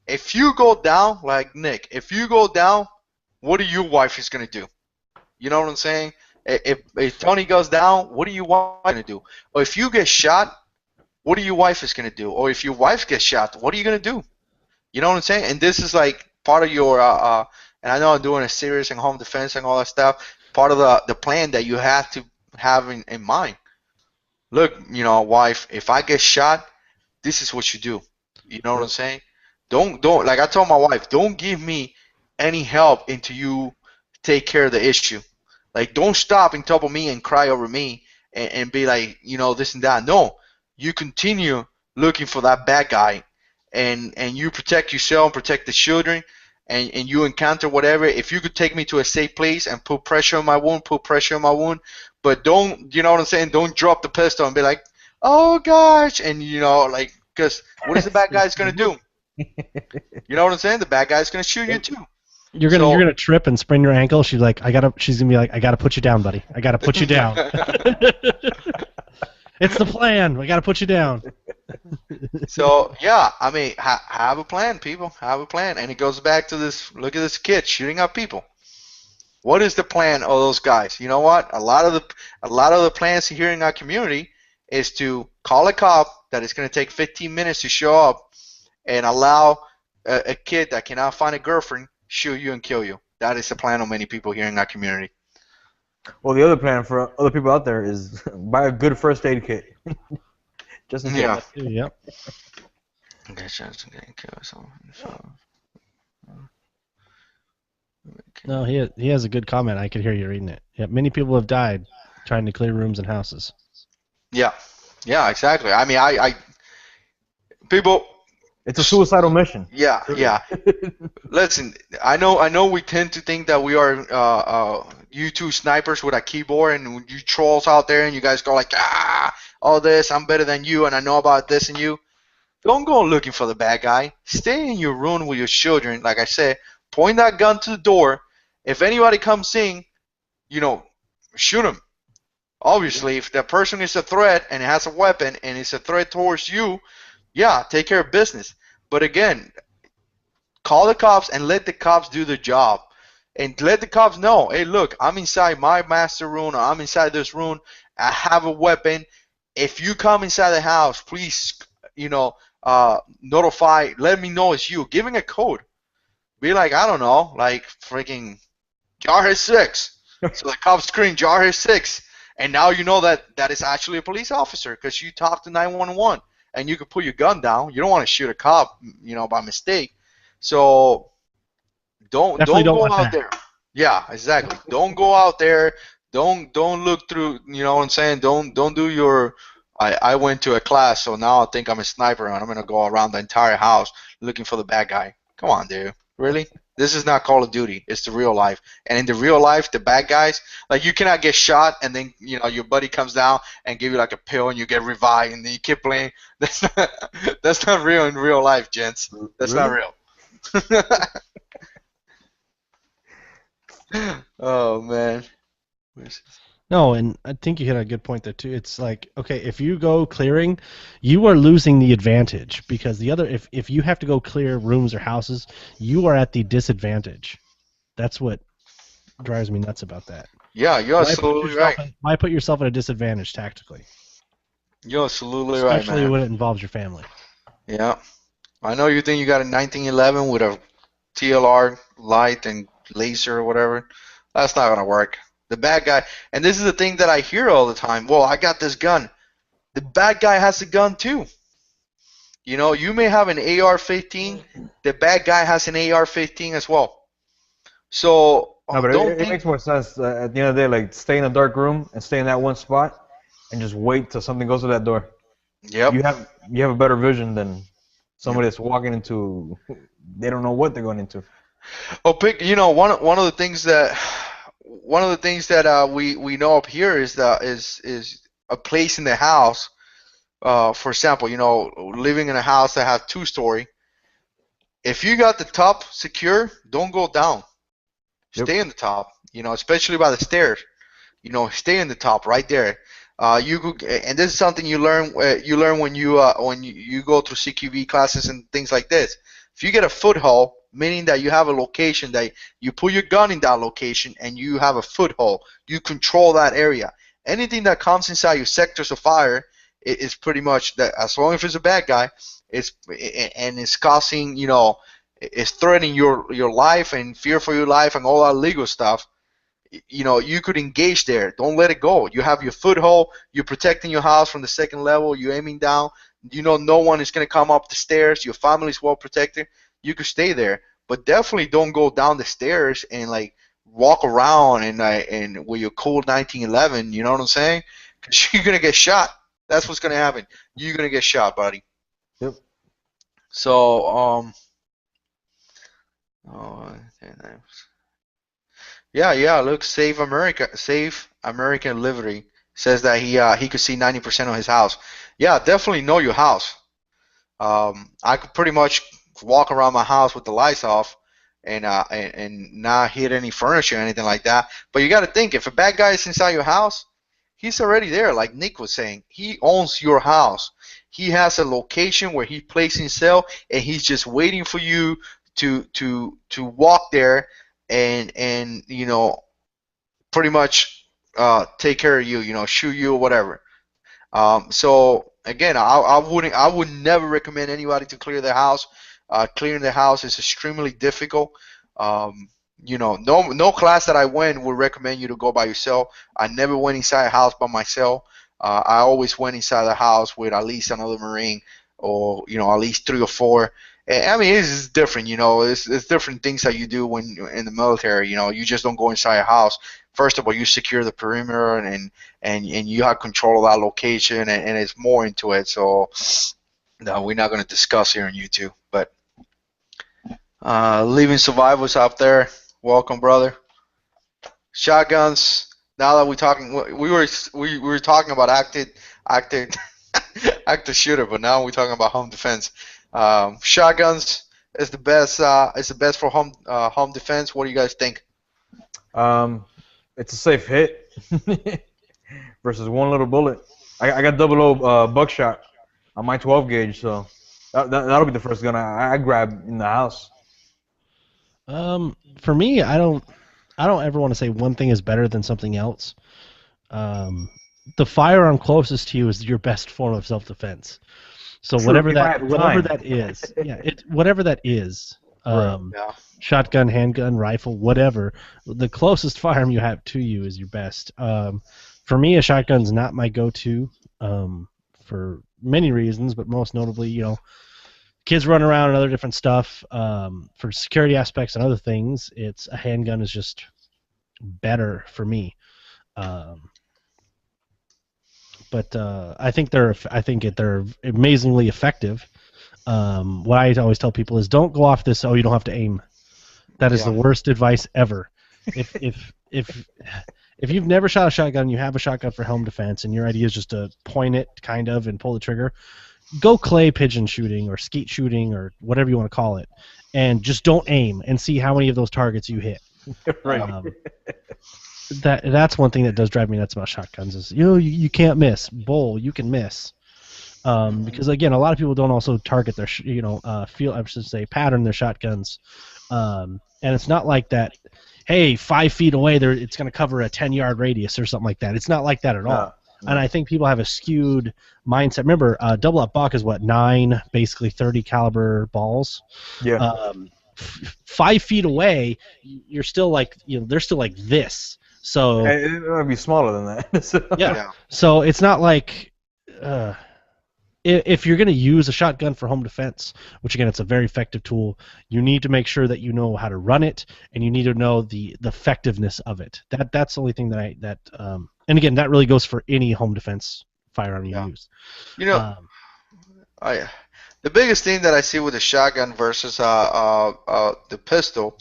If you go down, like Nick, if you go down, what are your wife is gonna do? You know what I'm saying? If Tony goes down, what are your wife gonna do? Or if you get shot, what are your wife is gonna do? Or if your wife gets shot, what are you gonna do? You know what I'm saying? And this is like part of your and I know I'm doing a series in home defense and all that stuff. Part of the plan that you have to have in mind. Look, you know, wife, if I get shot, this is what you do. You know what I'm saying? Don't like I told my wife, don't give me any help until you take care of the issue. Like don't stop on top of me and cry over me and be like, you know, this and that. No, you continue looking for that bad guy and you protect yourself, protect the children, and you encounter whatever. If you could take me to a safe place and put pressure on my wound, but don't, you know what I'm saying, don't drop the pistol and be like, oh gosh, and you know, like, because what is the bad guy's gonna do? You know what I'm saying? The bad guy's gonna shoot you too. You're gonna trip and sprain your ankle. She's gonna be like, I gotta put you down, buddy. I gotta put you down. It's the plan. I gotta put you down. So yeah, I mean, have a plan, people. Have a plan, and it goes back to this. Look at this kid shooting up people. What is the plan of those guys? You know what? A lot of the plans here in our community is to call a cop that is going to take 15 minutes to show up, and allow a kid that cannot find a girlfriend shoot you and kill you. That is the plan of many people here in our community. Well, the other plan for other people out there is buy a good first aid kit. Just in case. Yeah. Yep. Okay, chance of getting killed. So. No, he has a good comment. I could hear you reading it. Yeah, many people have died trying to clear rooms and houses. Yeah, exactly. I mean, people. It's a suicidal mission. Yeah. Listen, I know we tend to think that we are you two snipers with a keyboard, and you trolls out there, and you guys go like, all this, I'm better than you, and I know about this and you. Don't go looking for the bad guy. Stay in your room with your children. Like I said, point that gun to the door. If anybody comes in, you know, shoot him. Obviously, if that person is a threat and has a weapon and is a threat towards you, yeah, take care of business. But again, call the cops and let the cops do their job. And let the cops know, hey, look, I'm inside my master room, or I'm inside this room. I have a weapon. If you come inside the house, please, you know, notify, let me know it's you. Giving a code. Be like, I don't know, like freaking Jarhead 6. So the cops scream Jarhead 6. And now you know that is actually a police officer because you talked to 911. And you can put your gun down. You don't want to shoot a cop, you know, by mistake. So don't go out there. Yeah, exactly. Don't go out there. Don't look through. You know what I'm saying? Don't do your. I went to a class, so now I think I'm a sniper, and I'm gonna go around the entire house looking for the bad guy. Come on, dude. Really? This is not Call of Duty. It's the real life. And in the real life, the bad guys, like you cannot get shot and then, you know, your buddy comes down and give you like a pill and you get revived and then you keep playing. That's not real in real life, gents. That's not real. Oh, man. No, and I think you hit a good point there too. It's like, okay, if you go clearing, you are losing the advantage because the other, if you have to go clear rooms or houses, you are at the disadvantage. That's what drives me nuts about that. Yeah, you're absolutely right. Why put yourself at a disadvantage tactically? You're absolutely right, man. Especially when it involves your family. Yeah. I know you think you got a 1911 with a TLR light and laser or whatever. That's not going to work. The bad guy, and this is the thing that I hear all the time. Well, I got this gun. The bad guy has a gun too. You know, you may have an AR-15. The bad guy has an AR-15 as well. So No, but don't it think. makes more sense at the end of the day, like stay in a dark room and stay in that one spot, and just wait till something goes to that door. Yep. You have a better vision than Yep. somebody that's walking into. They don't know what they're going into. Oh, pick. One of the things that we know up here is that is a place in the house. For example, living in a house that has 2-story. If you got the top secure, don't go down. Yep. Stay in the top. Especially by the stairs. Stay in the top right there. You could, and this is something you learn. You learn when you go through CQB classes and things like this. If you get a foothold, meaning that you have a location that you put your gun in that location and you have a foothold, you control that area. Anything that comes inside your sectors of fire is pretty much that. As long as it's a bad guy, it's causing, it's threatening your life and fear for your life and all that legal stuff. You could engage there. Don't let it go. You have your foothold. You're protecting your house from the second level. You're aiming down. No one is going to come up the stairs. Your family's well protected. You could stay there, but definitely don't go down the stairs and like walk around and with your cool 1911. You know what I'm saying? Because you're going to get shot. That's what's going to happen. You're going to get shot, buddy. Yep. So, yeah. Look, Save American Liberty says that he could see 90% of his house. Yeah, definitely know your house. I could pretty much walk around my house with the lights off and not hit any furniture or anything like that. But you got to think, if a bad guy is inside your house, he's already there. Like Nick was saying, he owns your house. He has a location where he plays himself, and he's just waiting for you to walk there and pretty much take care of you, shoot you or whatever. So again, I would never recommend anybody to clear their house. Clearing the house is extremely difficult. No class that I went would recommend you to go by yourself. I never went inside a house by myself. I always went inside the house with at least another Marine, or at least 3 or 4. I mean, it's different, it's different things that you do when you're in the military. You just don't go inside a house. First of all, you secure the perimeter and you have control of that location, and it's more into it. So no, we're not going to discuss here on YouTube. But leaving survivors out there, welcome, brother. Shotguns. Now that we're talking, we were talking about active shooter, but now we're talking about home defense. Shotguns is the best. It's the best for home defense. What do you guys think? It's a safe hit versus one little bullet. I got 00 buckshot on my 12 gauge, so that'll be the first gun I grab in the house. For me, I don't ever want to say one thing is better than something else. The firearm closest to you is your best form of self-defense. So True, whatever if I have that is, whatever that is, Yeah. shotgun, handgun, rifle, whatever, the closest firearm you have to you is your best. For me, a shotgun's not my go-to for many reasons, but most notably, kids run around and other different stuff. For security aspects and other things, a handgun is just better for me. But I think they're amazingly effective. What I always tell people is, don't go off this. Oh, you don't have to aim. That is the worst advice ever. If you've never shot a shotgun, you have a shotgun for home defense, and your idea is just to point it kind of and pull the trigger. Go clay pigeon shooting or skeet shooting or whatever you want to call it, and just don't aim and see how many of those targets you hit. Right. That's one thing that does drive me nuts about shotguns is you can't miss. Bull, you can miss. Because again, a lot of people don't also target their pattern their shotguns, and it's not like that. Hey, 5 feet away, it's going to cover a 10-yard radius or something like that. It's not like that at all. And I think people have a skewed mindset. Remember, double-up buck is 9 basically 30 caliber balls. Yeah. 5 feet away, you're still like they're still like this. So it might be smaller than that. yeah. So it's not like if you're going to use a shotgun for home defense, which again, it's a very effective tool, you need to make sure that you know how to run it, and you need to know the effectiveness of it. That's the only thing and again, that really goes for any home defense firearm you Yeah. use. You know, Um, I the biggest thing that I see with the shotgun versus the pistol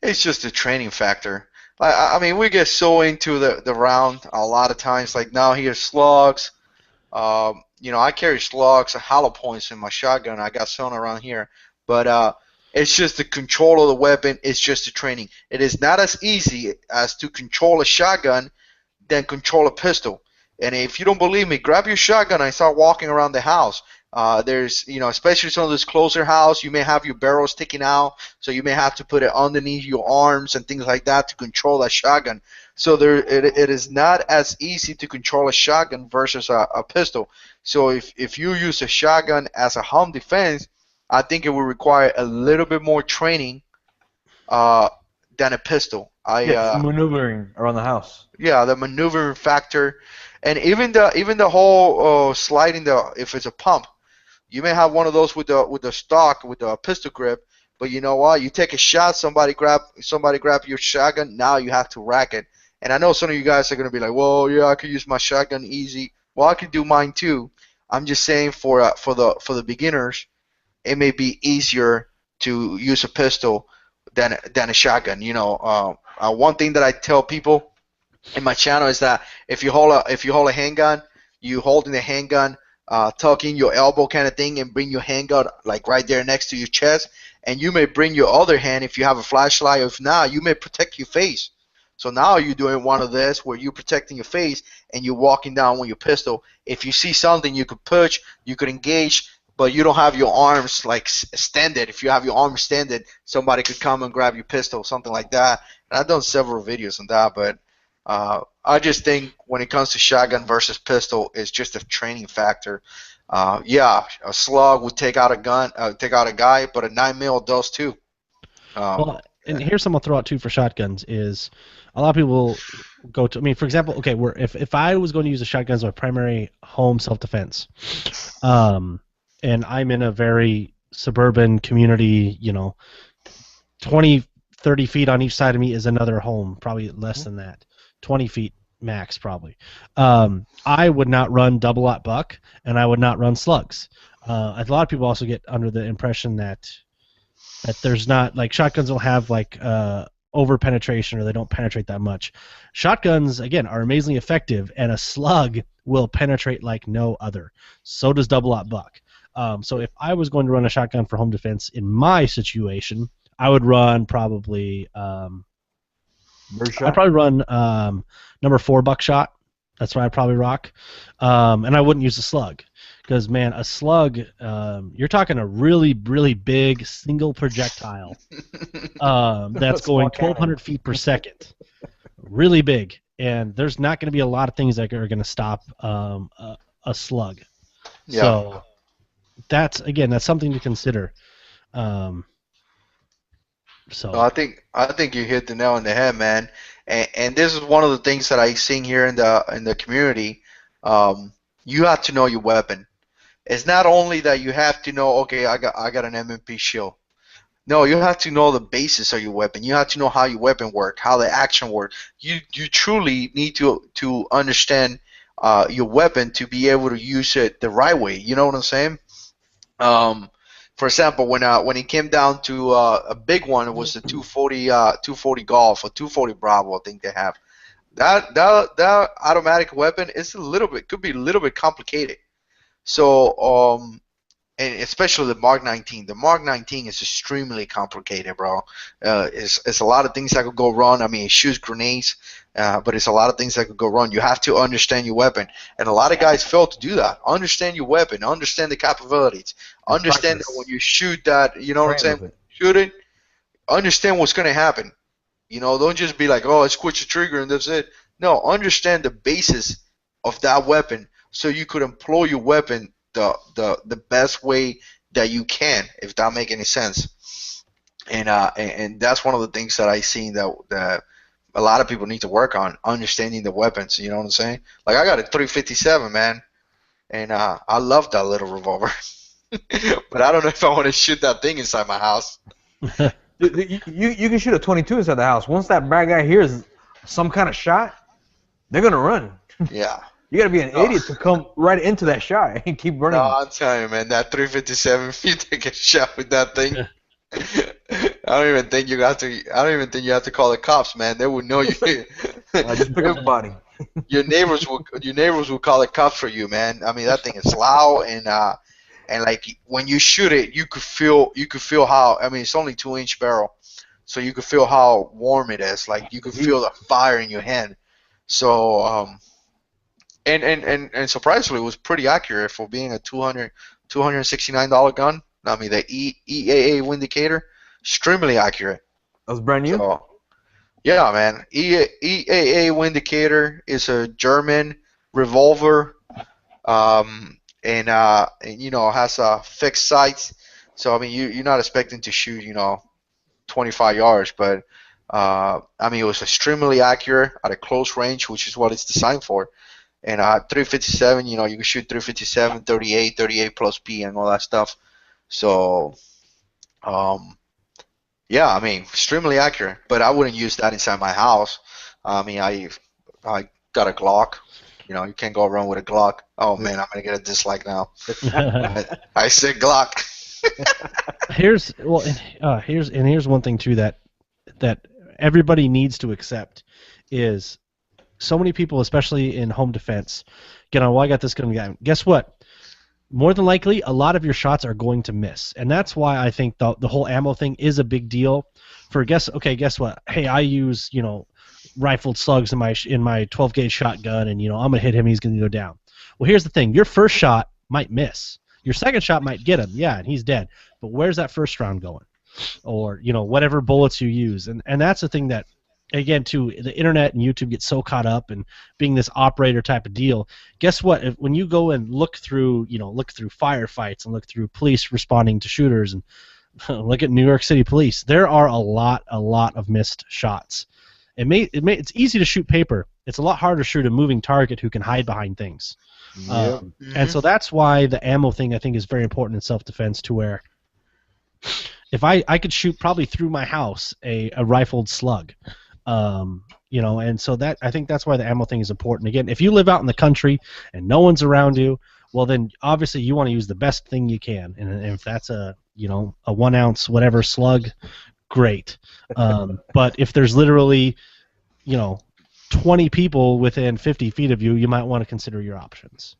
is just the training factor. I mean, we get so into the round a lot of times. Like now, here's slugs. I carry slugs, hollow points in my shotgun. I got some around here, but it's just the control of the weapon. It's just the training. It is not as easy as to control a shotgun than control a pistol. And if you don't believe me, grab your shotgun and start walking around the house. Especially some of this closer house, you may have your barrel sticking out, so you may have to put it underneath your arms and things like that to control that shotgun. So it is not as easy to control a shotgun versus a pistol. So if you use a shotgun as a home defense, I think it will require a little bit more training than a pistol. Maneuvering around the house. Yeah, the maneuvering factor, and even the whole sliding if it's a pump. You may have one of those with the stock with the pistol grip, but you know what? You take a shot, somebody grab your shotgun. Now you have to rack it. And I know some of you guys are gonna be like, "Well, yeah, I could use my shotgun easy." Well, I could do mine too. I'm just saying for the beginners, it may be easier to use a pistol than a shotgun. One thing that I tell people in my channel is that if you hold a handgun, you holding the handgun tuck in your elbow kind of thing and bring your handgun like right there next to your chest, and you may bring your other hand if you have a flashlight. If not, you may protect your face. So now you're doing one of this where you're protecting your face and you're walking down with your pistol. If you see something, you could push, you could engage, but you don't have your arms like extended. If you have your arms extended, somebody could come and grab your pistol, something like that. And I've done several videos on that, but I just think when it comes to shotgun versus pistol, it's just a training factor. Yeah, a slug would take out a guy, but a 9mm does too. well, and here's something I'll throw out too for shotguns is a lot of people go to. I mean, for example, okay, if I was going to use a shotgun as my primary home self-defense, and I'm in a very suburban community, 20, 30 feet on each side of me is another home, probably less than that. 20 feet max, probably. I would not run double-aught buck, and I would not run slugs. A lot of people also get under the impression that there's not, like, shotguns will have, like, over penetration or they don't penetrate that much. Shotguns, again, are amazingly effective, and a slug will penetrate like no other. So does double-aught buck. So if I was going to run a shotgun for home defense in my situation, I would run probably I'd probably run number 4 buckshot. That's what I'd probably rock. And I wouldn't use a slug because, man, a slug, you're talking a really, really big single projectile that's going 1,200 feet per second. Really big. And there's not going to be a lot of things that are going to stop a slug. Yeah. So that's something to consider. So I think you hit the nail on the head, man. And this is one of the things that I seen here in the community. You have to know your weapon. It's not only that you have to know, okay, I got an M&P shield. No, you have to know the basis of your weapon. You have to know how your weapon works, how the action works. You truly need to understand your weapon to be able to use it the right way. You know what I'm saying? For example, when it came down to a big one, it was the 240 Golf or 240 Bravo, I think they have. That automatic weapon could be a little bit complicated. So and especially the Mark 19. The Mark 19 is extremely complicated, bro. It's a lot of things that could go wrong. I mean, it shoots grenades, but it's a lot of things that could go wrong. You have to understand your weapon, and a lot of guys fail to do that. Understand your weapon. Understand the capabilities. Understand that when you shoot that, you know what I'm saying? Shoot it. Understand what's going to happen. Don't just be like, oh, I switch the trigger and that's it. No, understand the basis of that weapon so you could employ your weapon the best way that you can, if that make any sense. And that's one of the things that I seen that a lot of people need to work on, understanding the weapons. You know what I'm saying? Like I got a 357, man. and I love that little revolver. But I don't know if I want to shoot that thing inside my house. You can shoot a 22 inside the house. Once that bad guy hears some kind of shot, they're gonna run. Yeah. You gotta be an idiot to come right into that shot and keep running. No, I'm telling you, man, that 357, if you take a shot with that thing, I don't even think you have to. I don't even think you have to call the cops, man. They would know you. Just pick up the body. Your neighbors will call the cops for you, man. I mean, that thing is loud, and like when you shoot it, you could feel how. I mean, it's only 2-inch barrel, so you could feel how warm it is. Like you could feel the fire in your hand. So and surprisingly, it was pretty accurate for being a $269 gun. I mean, the EAA Windicator, extremely accurate. That was brand new. So, yeah, man. EAA Windicator is a German revolver, and you know, has a fixed sights. So I mean, you're not expecting to shoot, you know, 25 yards, but I mean, it was extremely accurate at a close range, which is what it's designed for. And 357, you know, you can shoot 357, 38, 38 plus P, and all that stuff. So, yeah, I mean, extremely accurate. But I wouldn't use that inside my house. I mean, I got a Glock. You know, you can't go around with a Glock. Oh man, I'm gonna get a dislike now. I said Glock. Here's one thing too that everybody needs to accept is so many people, especially in home defense, get on. Well, I got this gun. Guess what? More than likely, a lot of your shots are going to miss, and that's why I think the whole ammo thing is a big deal. Guess what? Hey, I use, you know, rifled slugs in my 12 gauge shotgun, and you know I'm gonna hit him. He's gonna go down. Well, here's the thing: your first shot might miss. Your second shot might get him, yeah, and he's dead. But where's that first round going? Or, you know, whatever bullets you use. And that's the thing that, again, too, the internet and YouTube get so caught up in being this operator type of deal. Guess what? When you go and look through firefights and look through police responding to shooters and look at New York City police, there are a lot of missed shots. It's easy to shoot paper. It's a lot harder to shoot a moving target who can hide behind things. And so that's why the ammo thing, I think, is very important in self-defense, to where if I could shoot probably through my house a rifled slug, you know, and so that I think that's why the ammo thing is important. Again, if you live out in the country and no one's around you, well then obviously you want to use the best thing you can, and if that's a 1 ounce whatever slug, great. But if there's literally, you know, 20 people within 50 feet of you, you might want to consider your options.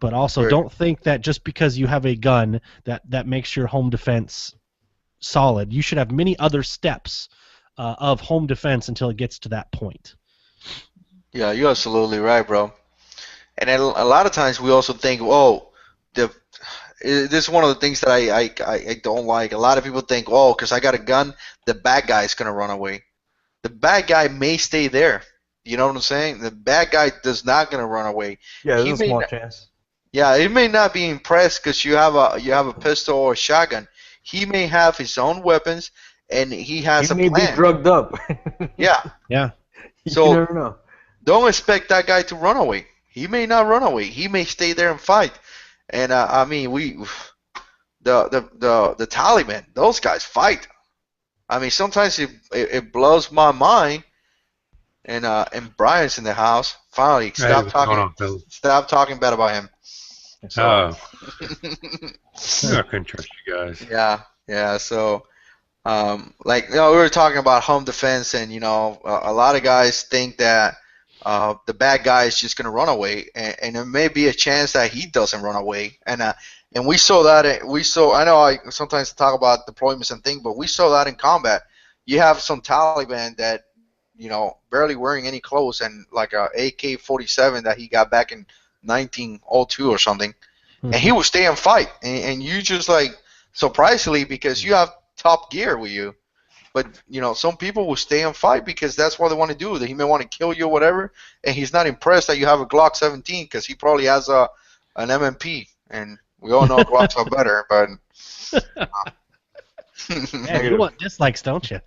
But also, don't think that just because you have a gun that makes your home defense solid. You should have many other steps of home defense until it gets to that point. Yeah, you're absolutely right, bro. And then a lot of times we also think, oh, this is one of the things that I don't like. A lot of people think, oh, because I got a gun, the bad guy is going to run away. The bad guy may stay there. You know what I'm saying? The bad guy is not going to run away. Yeah, there's a small chance. Yeah, he may not be impressed because you have a pistol or a shotgun. He may have his own weapons, and he has a plan. He may be drugged up. Yeah. Yeah. So you never know. Don't expect that guy to run away. He may not run away. He may stay there and fight. And I mean, the Taliban, those guys fight. I mean, sometimes it blows my mind. And Brian's in the house. Finally, stop talking bad about him. So, I couldn't trust you guys. Yeah. So, like, we were talking about home defense, and a lot of guys think that the bad guy is just gonna run away, and there may be a chance that he doesn't run away. And we saw that. I know I sometimes talk about deployments and things, but we saw that in combat. You have some Taliban that, barely wearing any clothes, and like a AK-47 that he got back in 1902 or something, and he would stay and fight, and you just like, surprisingly, because you have top gear with you, but some people will stay and fight because that's what they want to do. That he may want to kill you or whatever, and he's not impressed that you have a Glock 17 because he probably has an MMP, and we all know Glocks are better, but. Yeah, you want dislikes, don't you?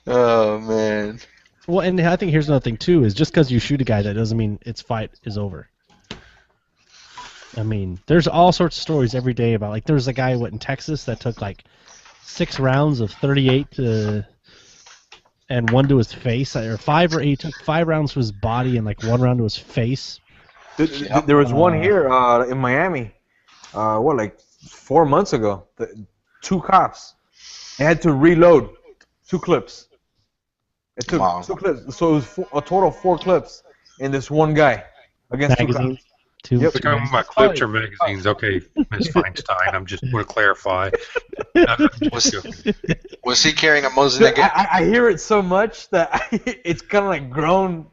Oh man. Well, and I think here's another thing too: is just because you shoot a guy, that doesn't mean its fight is over. I mean, there's all sorts of stories every day about, like, there's a guy in Texas that took like 6 rounds of 38 and 1 to his face, or 5 or 8. He took 5 rounds to his body and like 1 round to his face. There was one here in Miami, like 4 months ago. 2 cops. They had to reload 2 clips. It took 2 clips, so it was a total of 4 clips in this one guy against 2 cops. Yep. We're talking about clips or magazines. Okay, Ms. Feinstein, I'm just want to clarify. Was he carrying a Mosin again? I hear it so much that it's kind of like grown.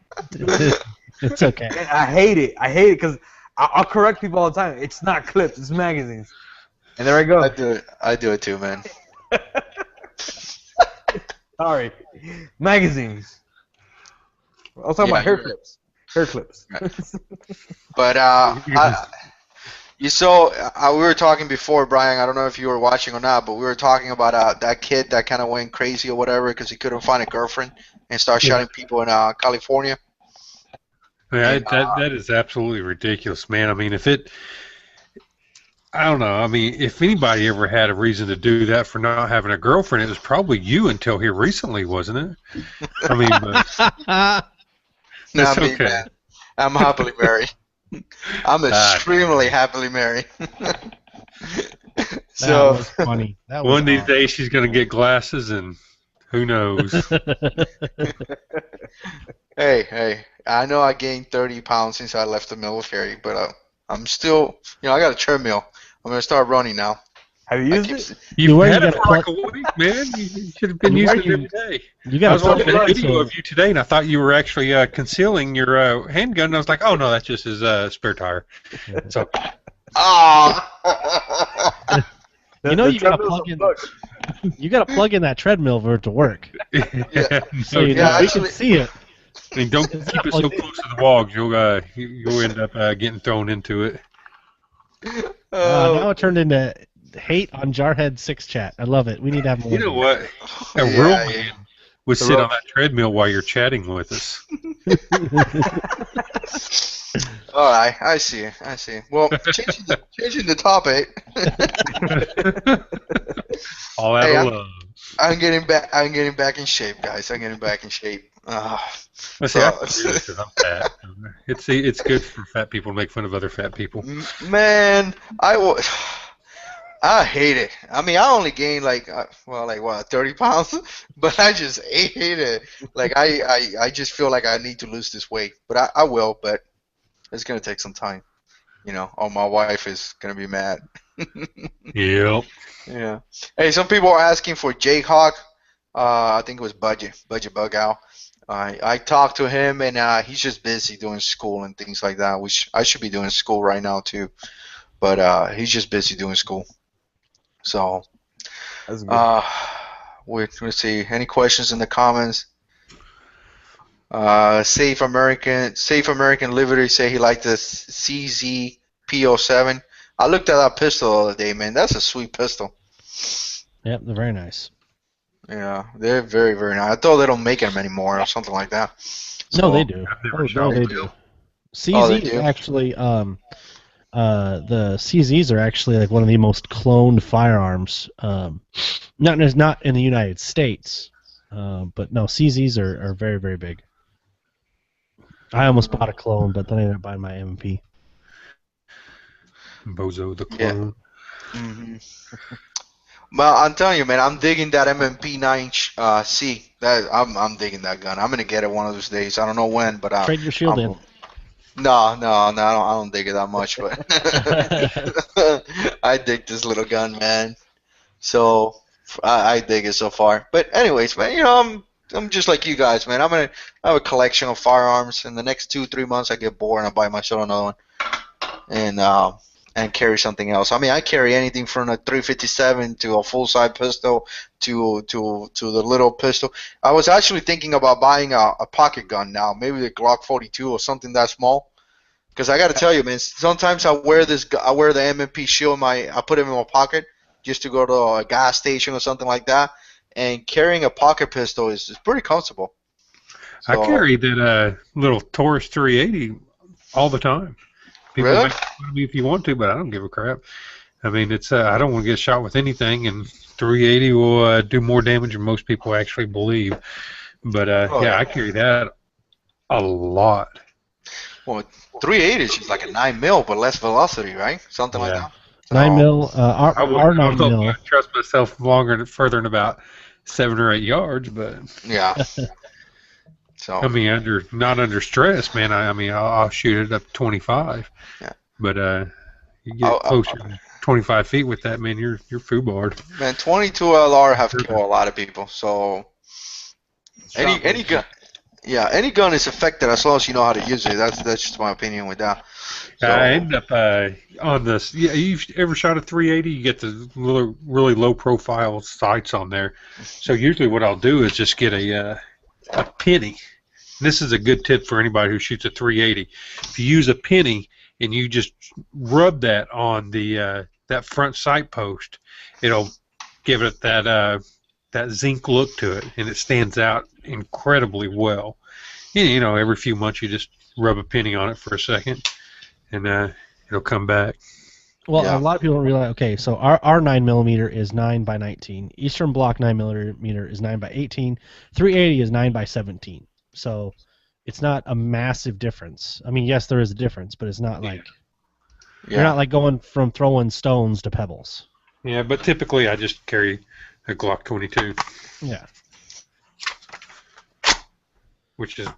It's okay. And I hate it. I hate it because I'll correct people all the time. It's not clips. It's magazines. And there I go. I do it too, man. Sorry. Magazines. I was talking about hair clips. Hair clips. Right. But you saw, we were talking before, Brian. I don't know if you were watching or not, but we were talking about that kid that kind of went crazy or whatever because he couldn't find a girlfriend and started shooting people in California. Yeah, that is absolutely ridiculous, man. I mean, I don't know. I mean, if anybody ever had a reason to do that for not having a girlfriend, it was probably you until here recently, wasn't it? I mean, but Not me, okay. man. I'm happily married. I'm extremely happily married. So that was funny. One of these days she's going to get glasses, and who knows? Hey, I know I gained 30 pounds since I left the military, but I'm still, I got a treadmill. I'm going to start running now. Have you used it? You've had it for like a week, man. You should have been using it every day. I was watching a video of you today, and I thought you were actually concealing your handgun. And I was like, oh, no, that's just his spare tire. So, you know, you got to plug in that treadmill for it to work. Yeah. So we can see it. I mean, don't keep it so close to the wall. You'll end up getting thrown into it. Now it turned into hate on Jarhead 6 chat. I love it. We need to have more. You know what? A real man would sit on that treadmill while you're chatting with us. All right, I see. Well, changing the topic. All out of love. I'm getting back in shape, guys. I'm getting back in shape. Well, see, I can do this 'cause I'm fat. It's good for fat people to make fun of other fat people. Man, I hate it. I mean, I only gained 30 pounds, but I just hate it. Like I just feel like I need to lose this weight, but I will. But it's gonna take some time. Oh, my wife is gonna be mad. Yep. Yeah. Hey, some people are asking for Jayhawk. I think it was Budget Bug Out. I talked to him, and he's just busy doing school and things like that, which I should be doing school right now too. But he's just busy doing school. So, That's good. let's see. Any questions in the comments? Safe American Liberty say he liked the CZ P07. I looked at that pistol the other day, man. That's a sweet pistol. Yep, they're very nice. Yeah, they're very, very nice. I thought they don't make them anymore or something like that. No, they do. No, they do. CZ is actually the CZs are actually like one of the most cloned firearms. Not in the United States, but no, CZs are very, very big. I almost bought a clone, but then I ended up buying my MP. Bozo the clone. Yeah. Mm-hmm. Well, I'm telling you, man, I'm digging that MMP9C. I'm digging that gun. I'm gonna get it one of those days. I don't know when, but trade your shield in. No, I don't dig it that much, but I dig this little gun, man. So I dig it so far. But anyways, man, I'm just like you guys, man. I have a collection of firearms. In the next 2-3 months, I get bored and I buy myself another one, and carry something else. I mean, I carry anything from a 357 to a full-size pistol to the little pistol. I was actually thinking about buying a pocket gun now, maybe the Glock 42 or something that small. Because I got to tell you, man, sometimes I wear the MMP shield. I put it in my pocket just to go to a gas station or something like that. And carrying a pocket pistol is pretty comfortable. So, I carry that little Taurus 380 all the time. People Really? make fun of me if you want to, but I don't give a crap. I mean, it's I don't want to get shot with anything, and 380 will do more damage than most people actually believe. But yeah, I carry that a lot. well, 380 is just like a 9 mil, but less velocity, right? Something like that. 9 mil. I Our 9 don't mil. trust myself further than about 7 or 8 yards, but Yeah. So. I mean, not under stress, man. I mean, I'll shoot it up to 25. Yeah. But you get closer to 25 feet with that, man. You're foobarred. Man, 22 LR have killed a lot of people. So any gun, yeah, any gun is effective as long as you know how to use it. That's just my opinion with that. So, I end up on this. Yeah, you've ever shot a 380? You get the really low profile sights on there. So usually what I'll do is just get a penny. This is a good tip for anybody who shoots a 380. If you use a penny and you just rub that on the that front sight post, it'll give it that zinc look to it, and it stands out incredibly well. You know, every few months you just rub a penny on it for a second, and it'll come back. Well, a lot of people don't realize. Okay, so our 9mm is 9 by 19. Eastern Bloc 9mm is 9 by 18. 380 is 9 by 17. So it's not a massive difference. I mean, yes, there is a difference, but it's not like you're not like going from throwing stones to pebbles. Yeah, but typically I just carry a Glock 22. Yeah. Which is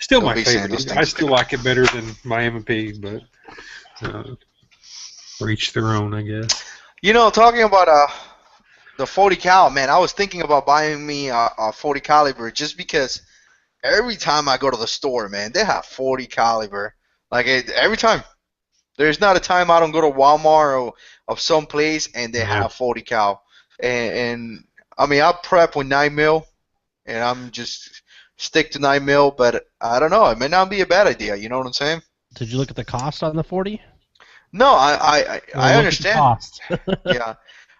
still my favorite. I still like it better than my M&P, but for each their own, I guess. You know, talking about the 40 cal, man, I was thinking about buying me a 40 caliber just because every time I go to the store, man, they have 40 caliber. Like every time. There's not a time I don't go to Walmart or some place and they have 40 cal. And I mean, I prep with 9 mil, and I'm just stick to 9 mil. But I don't know, it may not be a bad idea. You know what I'm saying? Did you look at the cost on the 40? No, I understand. Cost. Yeah,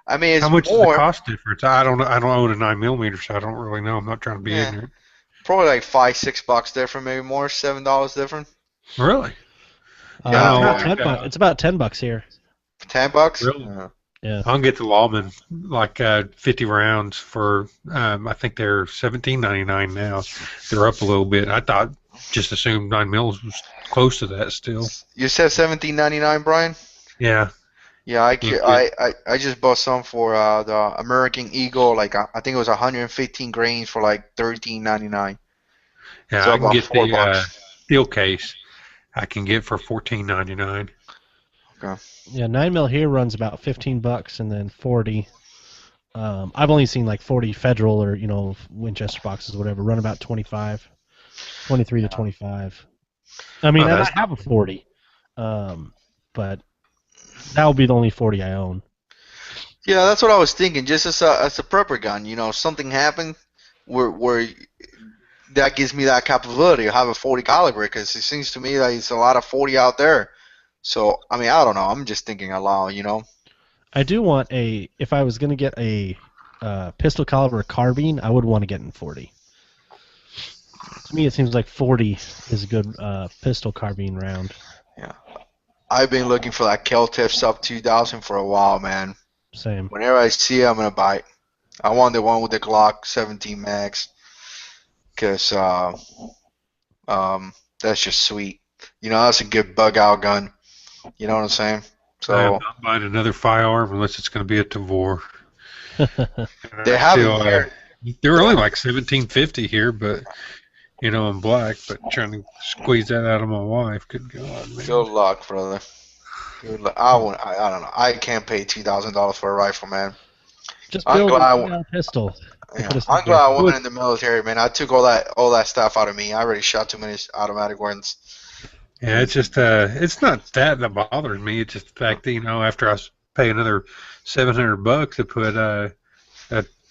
I mean, it's how much more, is the cost difference? I don't own a 9mm, so I don't really know. I'm not trying to be ignorant. Probably like $5-6 different, maybe more, $7 different. Really? It's about $10 here. $10? Really? Yeah. I'll get the Lawman like 50 rounds for I think they're $17.99 now. They're up a little bit. I thought just assumed 9 mils was close to that still. You said $17.99, Brian? Yeah. Yeah, I just bought some for the American Eagle. Like I think it was 115 grains for like $13.99. Yeah, so I can get the $4. steel case. I can get for $14.99. Okay. Yeah, 9 mil here runs about $15, and then 40. I've only seen like 40 Federal or Winchester boxes or whatever run about 23 to 25. I mean, I have a 40, but that will be the only 40 I own. Yeah, that's what I was thinking. Just as a prepper gun, something happened where that gives me that capability to have a 40 caliber, because it seems to me that it's a lot of 40 out there. So, I mean, I don't know. I'm just thinking aloud, I do want if I was going to get a pistol caliber carbine, I would want to get in 40. To me, it seems like 40 is a good pistol carbine round. Yeah. I've been looking for that Kel-Tip Sub 2000 for a while, man. Same. Whenever I see it, I'm going to buy it. I want the one with the Glock 17 Max, because that's just sweet. That's a good bug-out gun. You know what I'm saying? So I am not buying another firearm unless it's going to be a Tavor. They have them. They're only like $17.50 here, but I'm black. But trying to squeeze that out of my wife, good God, man. Good luck, brother. Good luck. I don't know. I can't pay $2,000 for a rifle, man. Just build a pistol. Yeah, I'm glad I went in the military, man. I took all that stuff out of me. I already shot too many automatic ones. Yeah, it's just it's not that bothers me. It's just the fact that after I pay another $700 to put a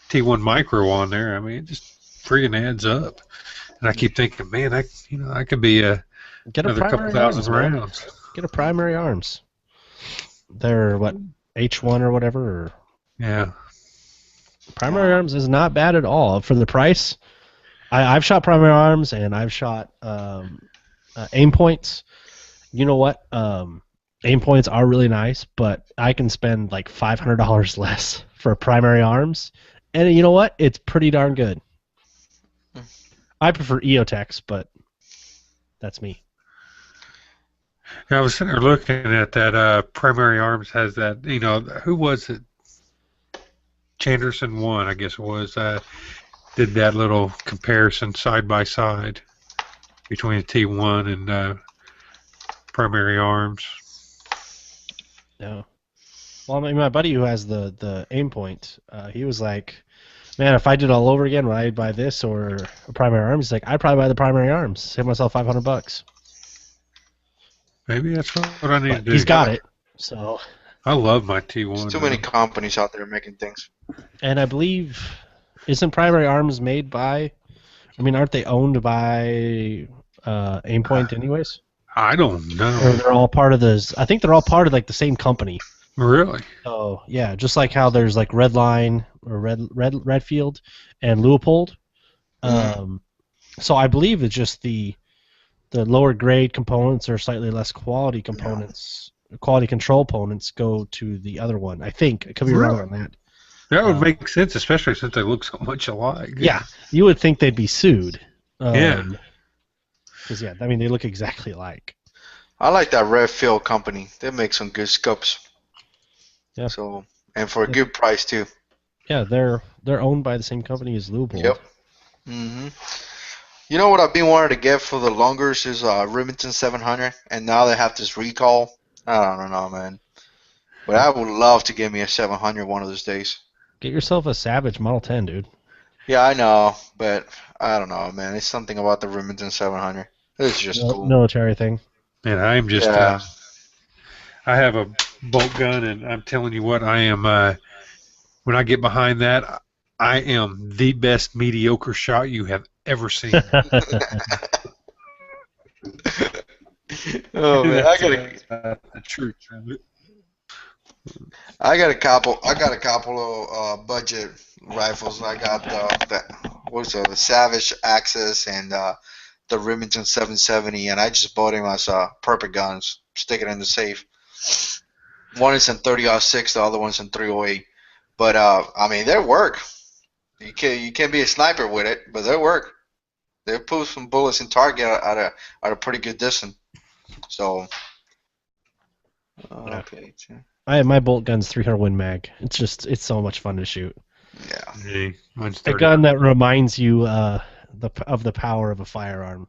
T1 Micro on there, I mean, it just friggin' adds up. And I keep thinking, man, I could be another couple thousand rounds. Get a primary arms. They're what, H1 or whatever. Or... Yeah. Primary arms is not bad at all for the price. I've shot primary arms and I've shot aim points. You know what? Aim points are really nice, but I can spend like $500 less for primary arms, and you know what? It's pretty darn good. I prefer EOTech, but that's me. Yeah, I was sitting there looking at that. Primary Arms has that. Who was it? Chanderson one, I guess it was. Did that little comparison side by side between the T1 and Primary Arms. Yeah. Well, I mean, my buddy who has the aim point, he was like, "Man, if I did all over again, would I buy this or a primary arms?" He's like, "I'd probably buy the primary arms, save myself $500." Maybe that's what I need to do. He's got it, so. I love my T1. There's too many companies out there making things. And I believe, isn't primary arms made by? I mean, aren't they owned by Aimpoint anyways? I don't know. Or they're all part of this. I think they're all part of like the same company. Really? So yeah, just like how there's like Redline or Redfield and Leupold. So I believe it's just the lower grade components or slightly less quality components, quality control components go to the other one. I think I could be wrong on that. That would make sense, especially since they look so much alike. Yeah, you would think they'd be sued. Yeah. Because I mean they look exactly alike. I like that Redfield company. They make some good scopes. Yeah. So and for a good price too. Yeah, they're owned by the same company as Leupold. Yep. You know what I've been wanting to get for the longers is Remington 700, and now they have this recall. I don't know, man. But I would love to get me a 700 one of those days. Get yourself a Savage Model 10, dude. Yeah, I know, but I don't know, man. It's something about the Remington 700. It's just cool. Military thing. And I'm just, I have a bolt gun, and I'm telling you what, I am, when I get behind that, I am the best mediocre shot you have ever seen. Oh man, I got a couple of budget rifles. I got the Savage Axis and the Remington 770, and I just bought him as perfect guns. Stick it in the safe. One is in 30-06, the other one's in 308. But I mean, they work. You can't be a sniper with it, but they work. They pull some bullets in target at a pretty good distance. So, okay. My bolt gun's 300 Win Mag. It's so much fun to shoot. Yeah. A gun that reminds you of the power of a firearm.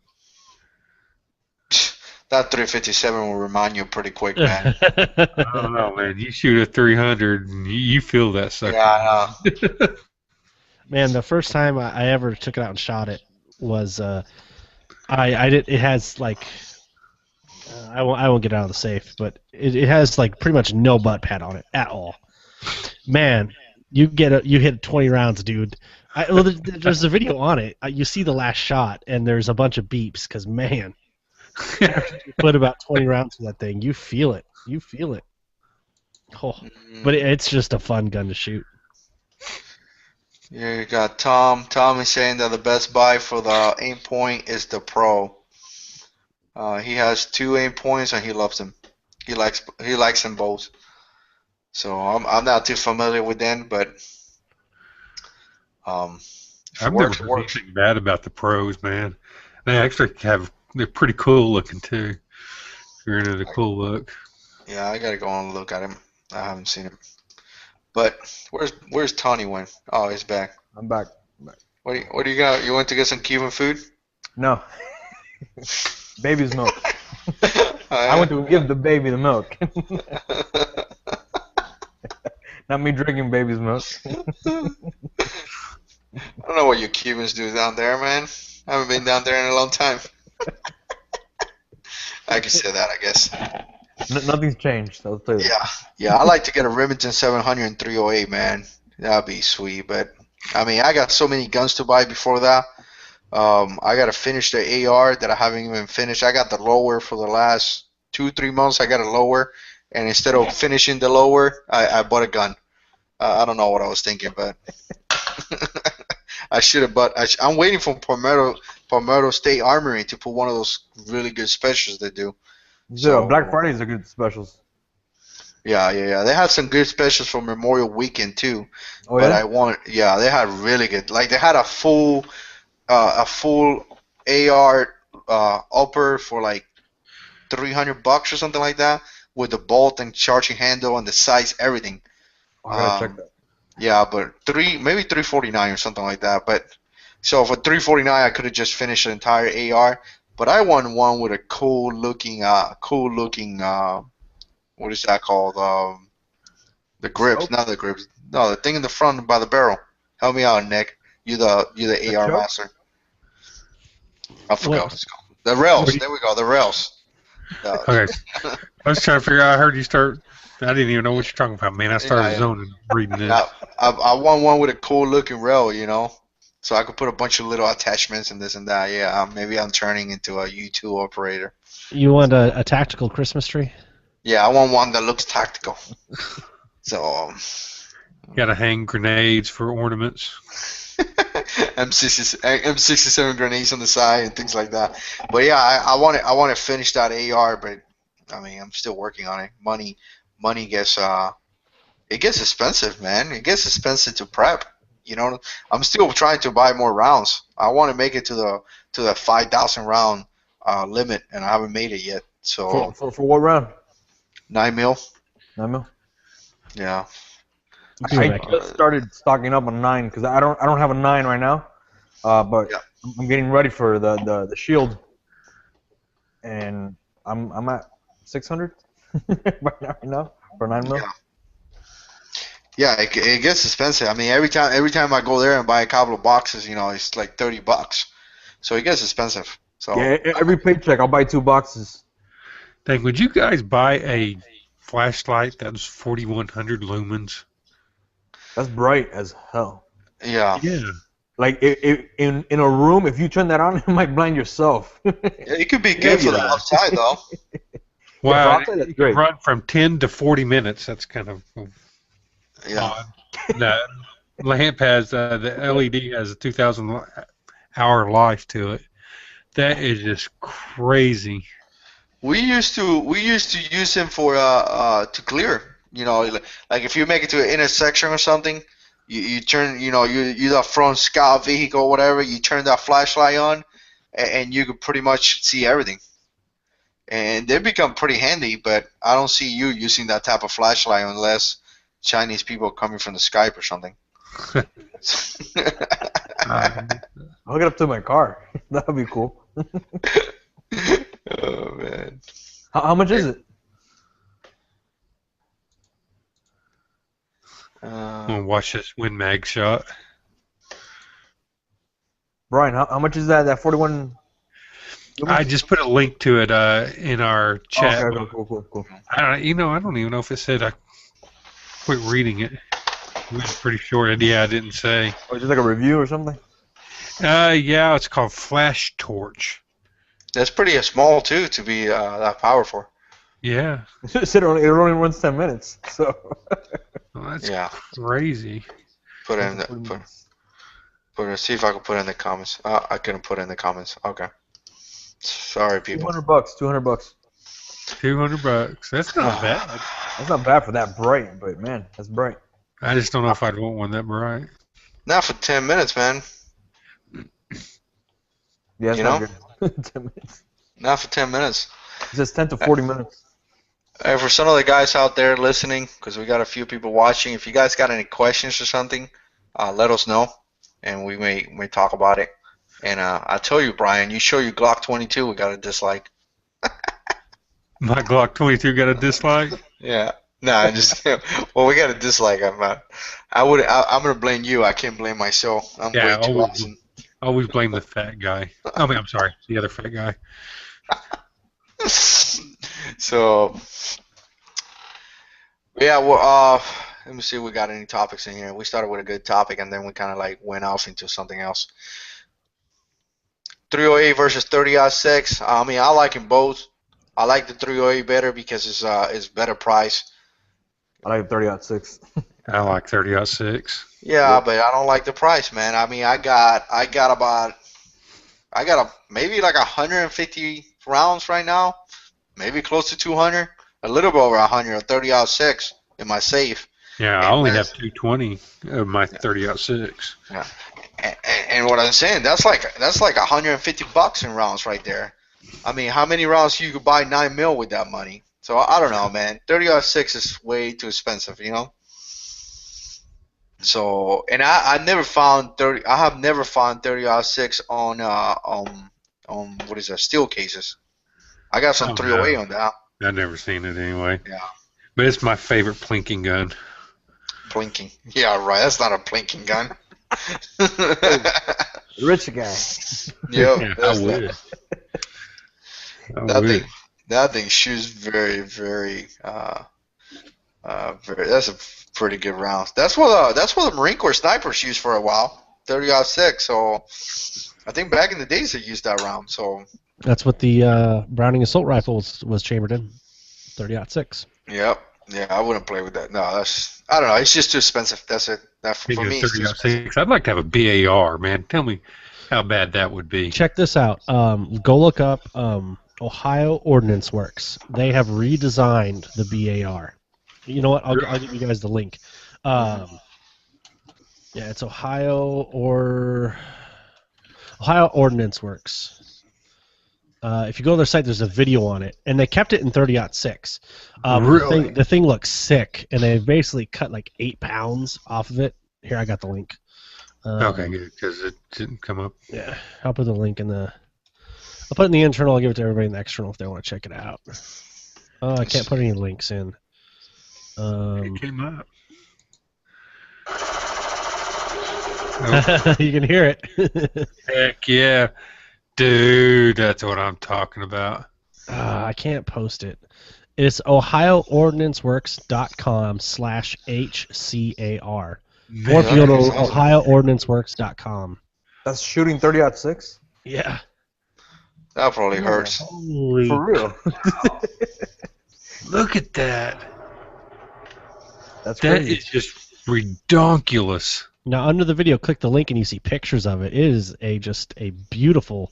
That 357 will remind you pretty quick, man. I don't know, man. You shoot a 300, and you feel that sucker. Yeah, I know. Man, the first time I ever took it out and shot it was I did. It has like I won't get it out of the safe, but it has like pretty much no butt pad on it at all. Man, you hit 20 rounds, dude. There's a video on it. You see the last shot, and there's a bunch of beeps because man, after you put about 20 rounds in that thing, you feel it. You feel it. Oh, but it's just a fun gun to shoot. You got Tom. Tom is saying that the best buy for the aim point is the Pro. He has 2 aim points and he loves them. He likes them both. So I'm not too familiar with them, but I've never heard anything bad about the Pros, man. They actually they're pretty cool looking too. If you're into the cool look. Yeah, I gotta go and look at him. I haven't seen him. But where's Tony went? Oh, he's back. I'm back. What do you got? You went to get some Cuban food? No. Baby's milk. I went to give the baby the milk. Not me drinking baby's milk. I don't know what you Cubans do down there, man. I haven't been down there in a long time. I can say that, I guess. Nothing's changed, I'll tell you. Yeah. I like to get a Remington 700 and 308, man. That'd be sweet. But I mean, I got so many guns to buy before that. I gotta finish the AR that I haven't even finished. I got the lower for the last 2-3 months. I got a lower, and instead of finishing the lower, I bought a gun. I don't know what I was thinking, but I should have, but I'm waiting for Palmetto State Armory to put one of those really good specials they do. Yeah, Black Fridays are good specials. Yeah. They had some good specials for Memorial Weekend too. Oh, but yeah? they had really good. Like they had a full AR upper for like $300 or something like that, with the bolt and charging handle and the size, everything. I gotta check that. Yeah, but maybe $349 or something like that. But so for $349, I could have just finished the entire AR. But I want one with a cool looking, what is that called? The grips, Scope? not the grips. No, the thing in the front by the barrel. Help me out, Nick. You the AR choke? master. I forgot what it's called. The rails. There we go. The rails. Okay. I was trying to figure out. I heard you start. I didn't even know what you're talking about, man. I started zoning reading this. I want one with a cool looking rail, so I could put a bunch of little attachments and this and that. Yeah, maybe I'm turning into a U2 operator. You want a tactical Christmas tree? Yeah, I want one that looks tactical. So. Got to hang grenades for ornaments. M67 grenades on the side and things like that. But yeah, I want to finish that AR, but I mean I'm still working on it. Money gets it gets expensive, man. It gets expensive to prep. I'm still trying to buy more rounds. I want to make it to the 5,000 round limit, and I haven't made it yet. So for what round? 9mm. 9mm. Yeah. I just started stocking up on 9 because I don't have a 9 right now, but yeah. I'm getting ready for the shield, and I'm at 600 right now for 9mm. Yeah, it gets expensive. I mean, every time I go there and buy a couple of boxes, it's like $30. So it gets expensive. So yeah, every paycheck I'll buy 2 boxes. Dang, would you guys buy a flashlight that was 4,100 lumens? That's bright as hell. Yeah. Yeah. Like in a room, if you turn that on, it might blind yourself. Yeah, it could be good for the outside though. Wow, yeah, it can run from 10 to 40 minutes. That's kind of odd. The lamp has the LED has a 2,000 hour life to it. That is just crazy. We used to use them for to clear. Like if you make it to an intersection or something, you turn, you're the front scout vehicle or whatever, you turn that flashlight on, and you could pretty much see everything. And they become pretty handy, but I don't see you using that type of flashlight unless Chinese people are coming from the Skype or something. I'll hook it up to my car. That would be cool. Oh, man. How much is it? I'm going to watch this WinMag shot. Brian, how much is that 41? I just put a link to it in our chat. Oh, okay, cool. I don't even know if it said. I quit reading it. It was pretty short. Yeah, I didn't say. Oh, just like a review or something? Yeah, it's called Flash Torch. That's pretty small too to be that powerful. Yeah. It said it only runs 10 minutes. So. Well, that's crazy. Put it see if I can put it in the comments. I couldn't put it in the comments. Okay. Sorry, people. $200. $200. That's not bad. That's not bad for that bright, but man, that's bright. I just don't know if I'd want one that bright. Not for 10 minutes, man. Yeah, it's not good. 10 minutes. Not for 10 minutes. It says 10 to 40 minutes. For some of the guys out there listening, because we got a few people watching, if you guys got any questions or something, let us know, and we may talk about it. And I tell you, Brian, you show your Glock 22, we got a dislike. My Glock 22 got a dislike? Yeah. No, I just well, we got a dislike. I'm gonna blame you. I can't blame myself. I'm way too awesome. Always blame the fat guy. I mean, I'm sorry, the other fat guy. So, yeah. Well, let me see if we got any topics in here. We started with a good topic, and then we kind of like went off into something else. 308 versus 30-06. I mean, I like them both. I like the 308 better because it's better price. I like 30-06. I like 30-06. Yeah, but I don't like the price, man. I mean, I got maybe like 150 rounds right now, maybe close to 200, a little bit over 100, 30-06 in my safe. Yeah, I only have 220 of my 30-06. Yeah. And what I'm saying, that's like $150 in rounds right there. I mean, how many rounds you could buy 9 mil with that money? So I don't know, man. 30-06 is way too expensive, you know. So, and I never found 30. I have never found 30-06 on what is that, steel cases. I got some 308 on that. I've never seen it anyway. Yeah. But it's my favorite plinking gun. Plinking. Yeah, right. That's not a plinking gun. Rich guy. Yeah, I would. That thing shoots very, very. That's a pretty good round. That's what the Marine Corps snipers used for a while. 30-06. So I think back in the days they used that round. So that's what the Browning assault rifle was chambered in. 30-06. Yep. Yeah, I wouldn't play with that. No, I don't know. It's just too expensive. That's it. That for me. 30-06. I'd like to have a BAR, man. Tell me how bad that would be. Check this out. Go look up Ohio Ordnance Works. They have redesigned the BAR. You know what? I'll give you guys the link. Yeah, it's Ohio Ordnance Works. If you go to their site, there's a video on it, and they kept it in 30-06. Really? The thing looks sick, and they basically cut like 8 pounds off of it. Here, I got the link. Okay, good, because it didn't come up. Yeah, I'll put the link in the. I'll put it in the internal. I'll give it to everybody in the external if they want to check it out. Oh, I can't put any links in. It came up. You can hear it. Heck yeah. Dude, that's what I'm talking about. I can't post it. It's ohioordnanceworks.com/HCAR. Or if you go to ohioordnanceworks.com. That's shooting 30-06? Yeah. That probably hurts. Holy For real. Look at that. That's That crazy. is just redonkulous. Now, under the video, click the link and you see pictures of it. It is just a beautiful,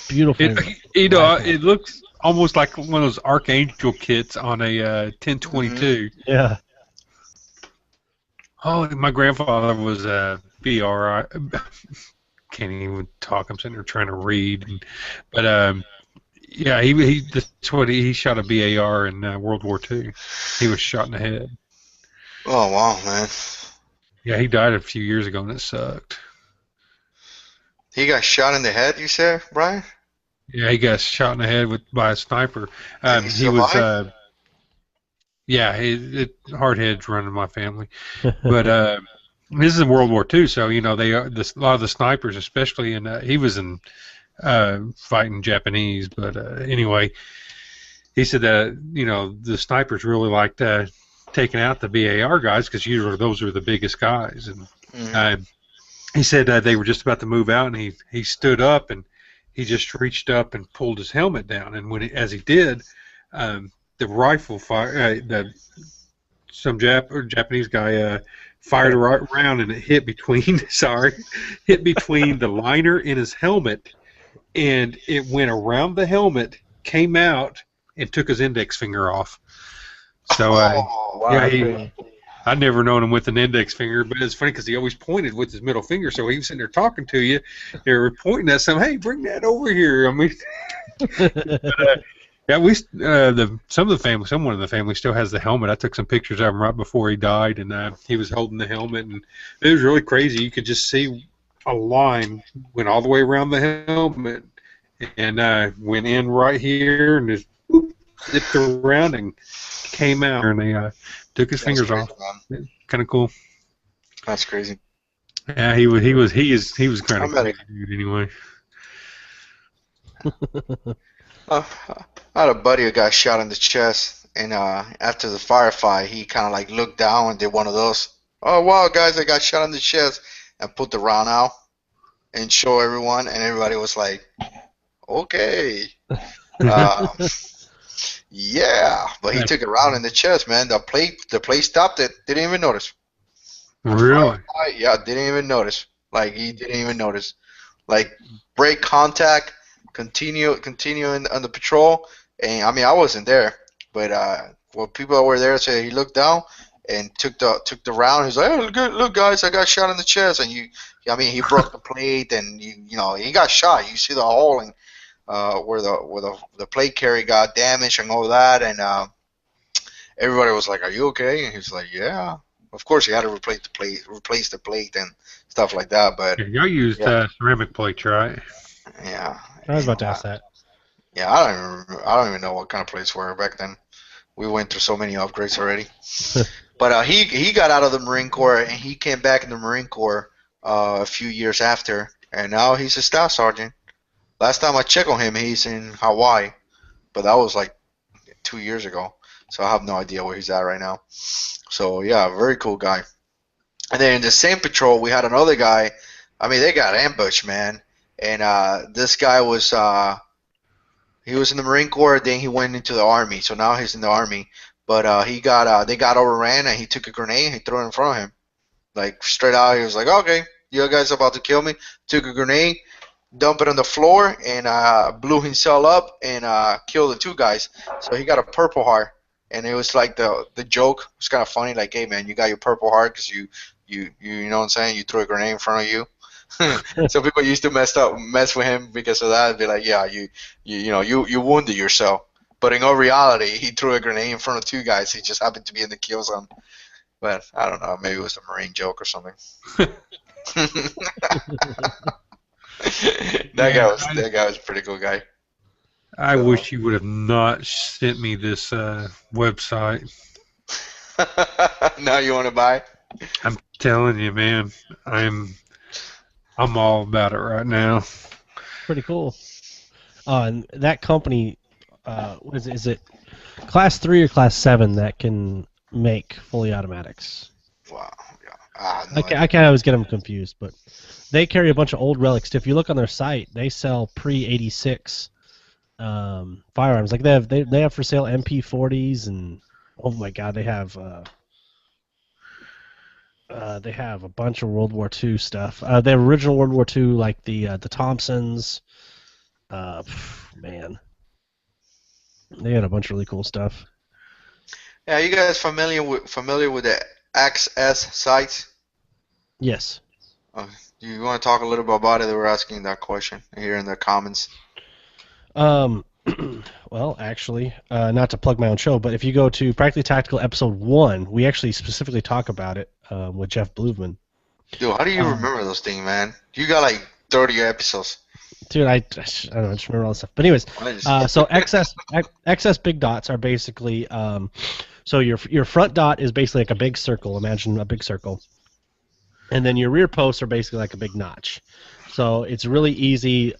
beautiful. It looks almost like one of those Archangel kits on a 1022. Yeah. Oh, my grandfather was a BR. Can't even talk. I'm sitting there trying to read, but yeah, he shot a BAR in World War II. He was shot in the head. Oh wow, man. Yeah, he died a few years ago, and it sucked. He got shot in the head, you said, Brian? Yeah, he got shot in the head by a sniper. He was. Yeah, hard heads running my family, but this is in World War II, so you know a lot of the snipers, especially he was in fighting Japanese, but anyway, he said that the snipers really liked taking out the BAR guys because usually those are the biggest guys, and he said they were just about to move out, and he stood up and he just reached up and pulled his helmet down, and as he did. The rifle fire, some Japanese guy fired a round and it hit between the liner in his helmet, and it went around the helmet, came out, and took his index finger off. So yeah, I'd never known him with an index finger, but it's funny because he always pointed with his middle finger. So he was sitting there talking to you, they were pointing at something. Hey, bring that over here. I mean. Yeah, someone in the family still has the helmet. I took some pictures of him right before he died, and he was holding the helmet, and it was really crazy. You could just see a line went all the way around the helmet, and went in right here, and just zipped around and came out, and they took his fingers off. Kind of cool. That's crazy. Yeah, he was kind of crazy dude anyway. I had a buddy who got shot in the chest, and after the firefight, he kind of like looked down and did one of those. Oh wow, guys, I got shot in the chest, and put the round out and show everyone, and everybody was like, okay. Yeah, but he took a round in the chest, man. The plate stopped it. Didn't even notice. Really? Yeah, didn't even notice. Like he didn't even notice. Like break contact, continue on the patrol, and I mean I wasn't there, but well, people that were there said he looked down and took the round. He's like, hey, look guys, I got shot in the chest, and I mean he broke the plate, and you know he got shot. You see the hole and where the plate carry got damaged and all that, and everybody was like, are you okay? And he's like, yeah. Of course, he had to replace the plate and stuff like that. But yeah, y'all used ceramic plates, right? Yeah. I was about to ask that. Yeah, I don't even know what kind of plates were back then. We went through so many upgrades already. But he got out of the Marine Corps and he came back in the Marine Corps a few years after, and now he's a staff sergeant. Last time I checked on him, he's in Hawaii, but that was like 2 years ago. So I have no idea where he's at right now. So yeah, very cool guy. And then in the same patrol, we had another guy. I mean, they got ambushed, man. And this guy was he was in the Marine Corps. Then he went into the Army. So now he's in the Army. But they got overran, and he took a grenade and he threw it in front of him, like straight out. He was like, "Okay, you guys are about to kill me." Took a grenade, dumped it on the floor, and blew himself up and killed the two guys. So he got a Purple Heart. And it was like the joke was kind of funny, like, hey man, you got your Purple Heart because you know what I'm saying? You threw a grenade in front of you. So people used to mess with him because of that. Be like, yeah, you wounded yourself. But in all reality, he threw a grenade in front of two guys. He just happened to be in the kill zone. But I don't know, maybe it was a Marine joke or something. That guy was a pretty cool guy. I wish you would have not sent me this website. Now you want to buy? I'm telling you, man. I'm all about it right now. Pretty cool. And that company, is it Class 3 or Class 7 that can make fully automatics? Wow. I can't always get them confused, but they carry a bunch of old relics. If you look on their site, they sell pre-86 firearms. Like they have for sale MP40s, and oh my god, they have a bunch of World War II stuff. They have original World War II, like the Thompsons. Man, they had a bunch of really cool stuff. Yeah, you guys familiar with the XS sites? Yes. Do you want to talk a little bit about it? They were asking that question here in the comments. Well, actually, not to plug my own show, but if you go to Practically Tactical Episode 1, we actually specifically talk about it with Jeff Bluevman. Dude, how do you remember those things, man? You got like 30 episodes. Dude, I don't know, I just remember all this stuff. But anyways, so XS big dots are basically, so your front dot is basically like a big circle. Imagine a big circle. And then your rear posts are basically like a big notch. So it's really easy,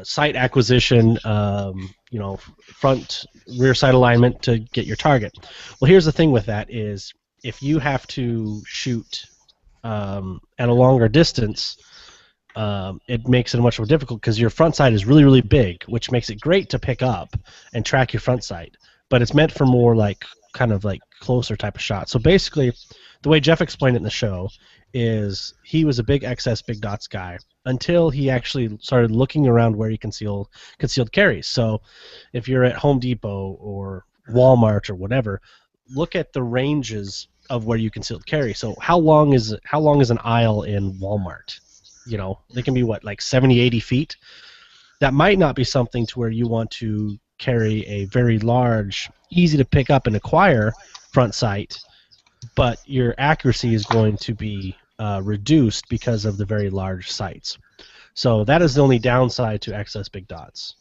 sight acquisition, front, rear sight alignment to get your target. Well, here's the thing with that is if you have to shoot at a longer distance, it makes it much more difficult because your front sight is really, really big, which makes it great to pick up and track your front sight. But it's meant for more like kind of like closer type of shots. So basically, the way Jeff explained it in the show is he was a big XS big dots guy until he actually started looking around where he concealed carries. So if you're at Home Depot or Walmart or whatever, look at the ranges of where you concealed carry. So how long is an aisle in Walmart? They can be like 70, 80 feet. That might not be something to where you want to carry a very large, easy to pick up and acquire front sight, but your accuracy is going to be reduced because of the very large sights. So that is the only downside to XS big dots.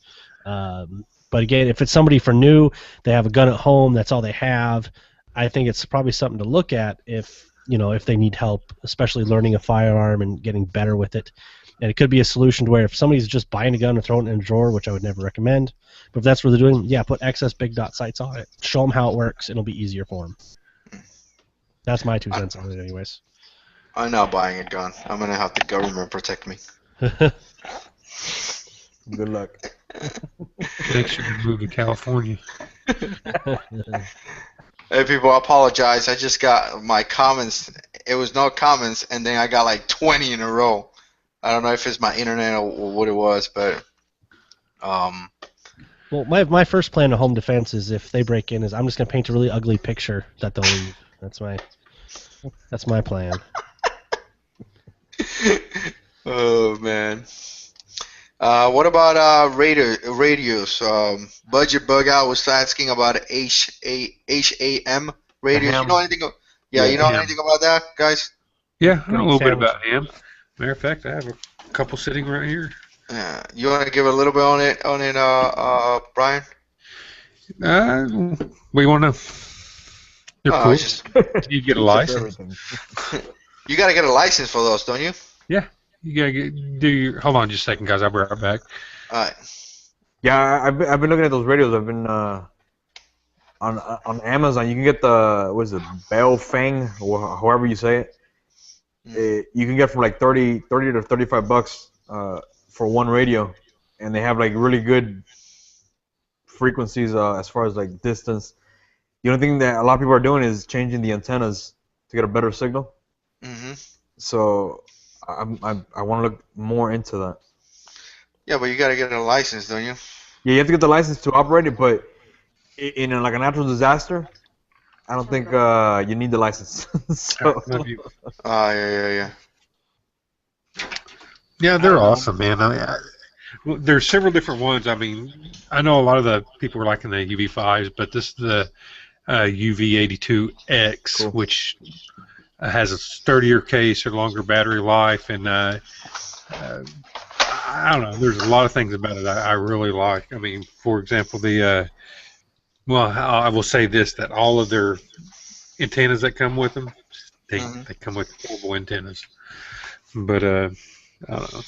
But again, if it's somebody for new, they have a gun at home, that's all they have, I think it's probably something to look at if they need help, especially learning a firearm and getting better with it. And it could be a solution to where if somebody's just buying a gun and throwing it in a drawer, which I would never recommend, but if that's what they're doing, yeah, put XS big dot sights on it. Show them how it works. It'll be easier for them. That's my 2 cents on it anyways. I'm not buying a gun. I'm going to have the government protect me. Good luck. Next year, move to California. Hey, people, I apologize. I just got my comments. It was no comments, and then I got like 20 in a row. I don't know if it's my internet or what it was, but Well, my first plan of home defense is if they break in is I'm just gonna paint a really ugly picture that they'll leave. That's my plan. Oh man. What about radios? Budget Bug Out was asking about HAM radios. You know anything? You know anything about that, guys? Yeah, I know a little bit about ham. Matter of fact, I have a couple sitting right here. You want to give a little bit on it, Brian? What do you want to know? They're cool. You get a license. You got to get a license for those, don't you? Yeah. You gotta hold on just a second, guys. I'll be right back. All right. Yeah, I've been looking at those radios. I've been on Amazon. You can get the Baofeng, or however you say it. You can get from like 30 to $35 for one radio, and they have like really good frequencies as far as like distance. The only thing that a lot of people are doing is changing the antennas to get a better signal. So I want to look more into that. Yeah, but you got to get a license, don't you? Yeah, you have to get the license to operate it, but in like a natural disaster, I don't think you need the license. Yeah. Yeah, they're awesome, man. There's several different ones. I mean, I know a lot of the people are liking the UV5s, but this is the UV82X, cool, which has a sturdier case or longer battery life, and I don't know. There's a lot of things about it I really like. I mean, for example, I will say this, that all of their antennas that come with them, they come with horrible antennas. But I don't know.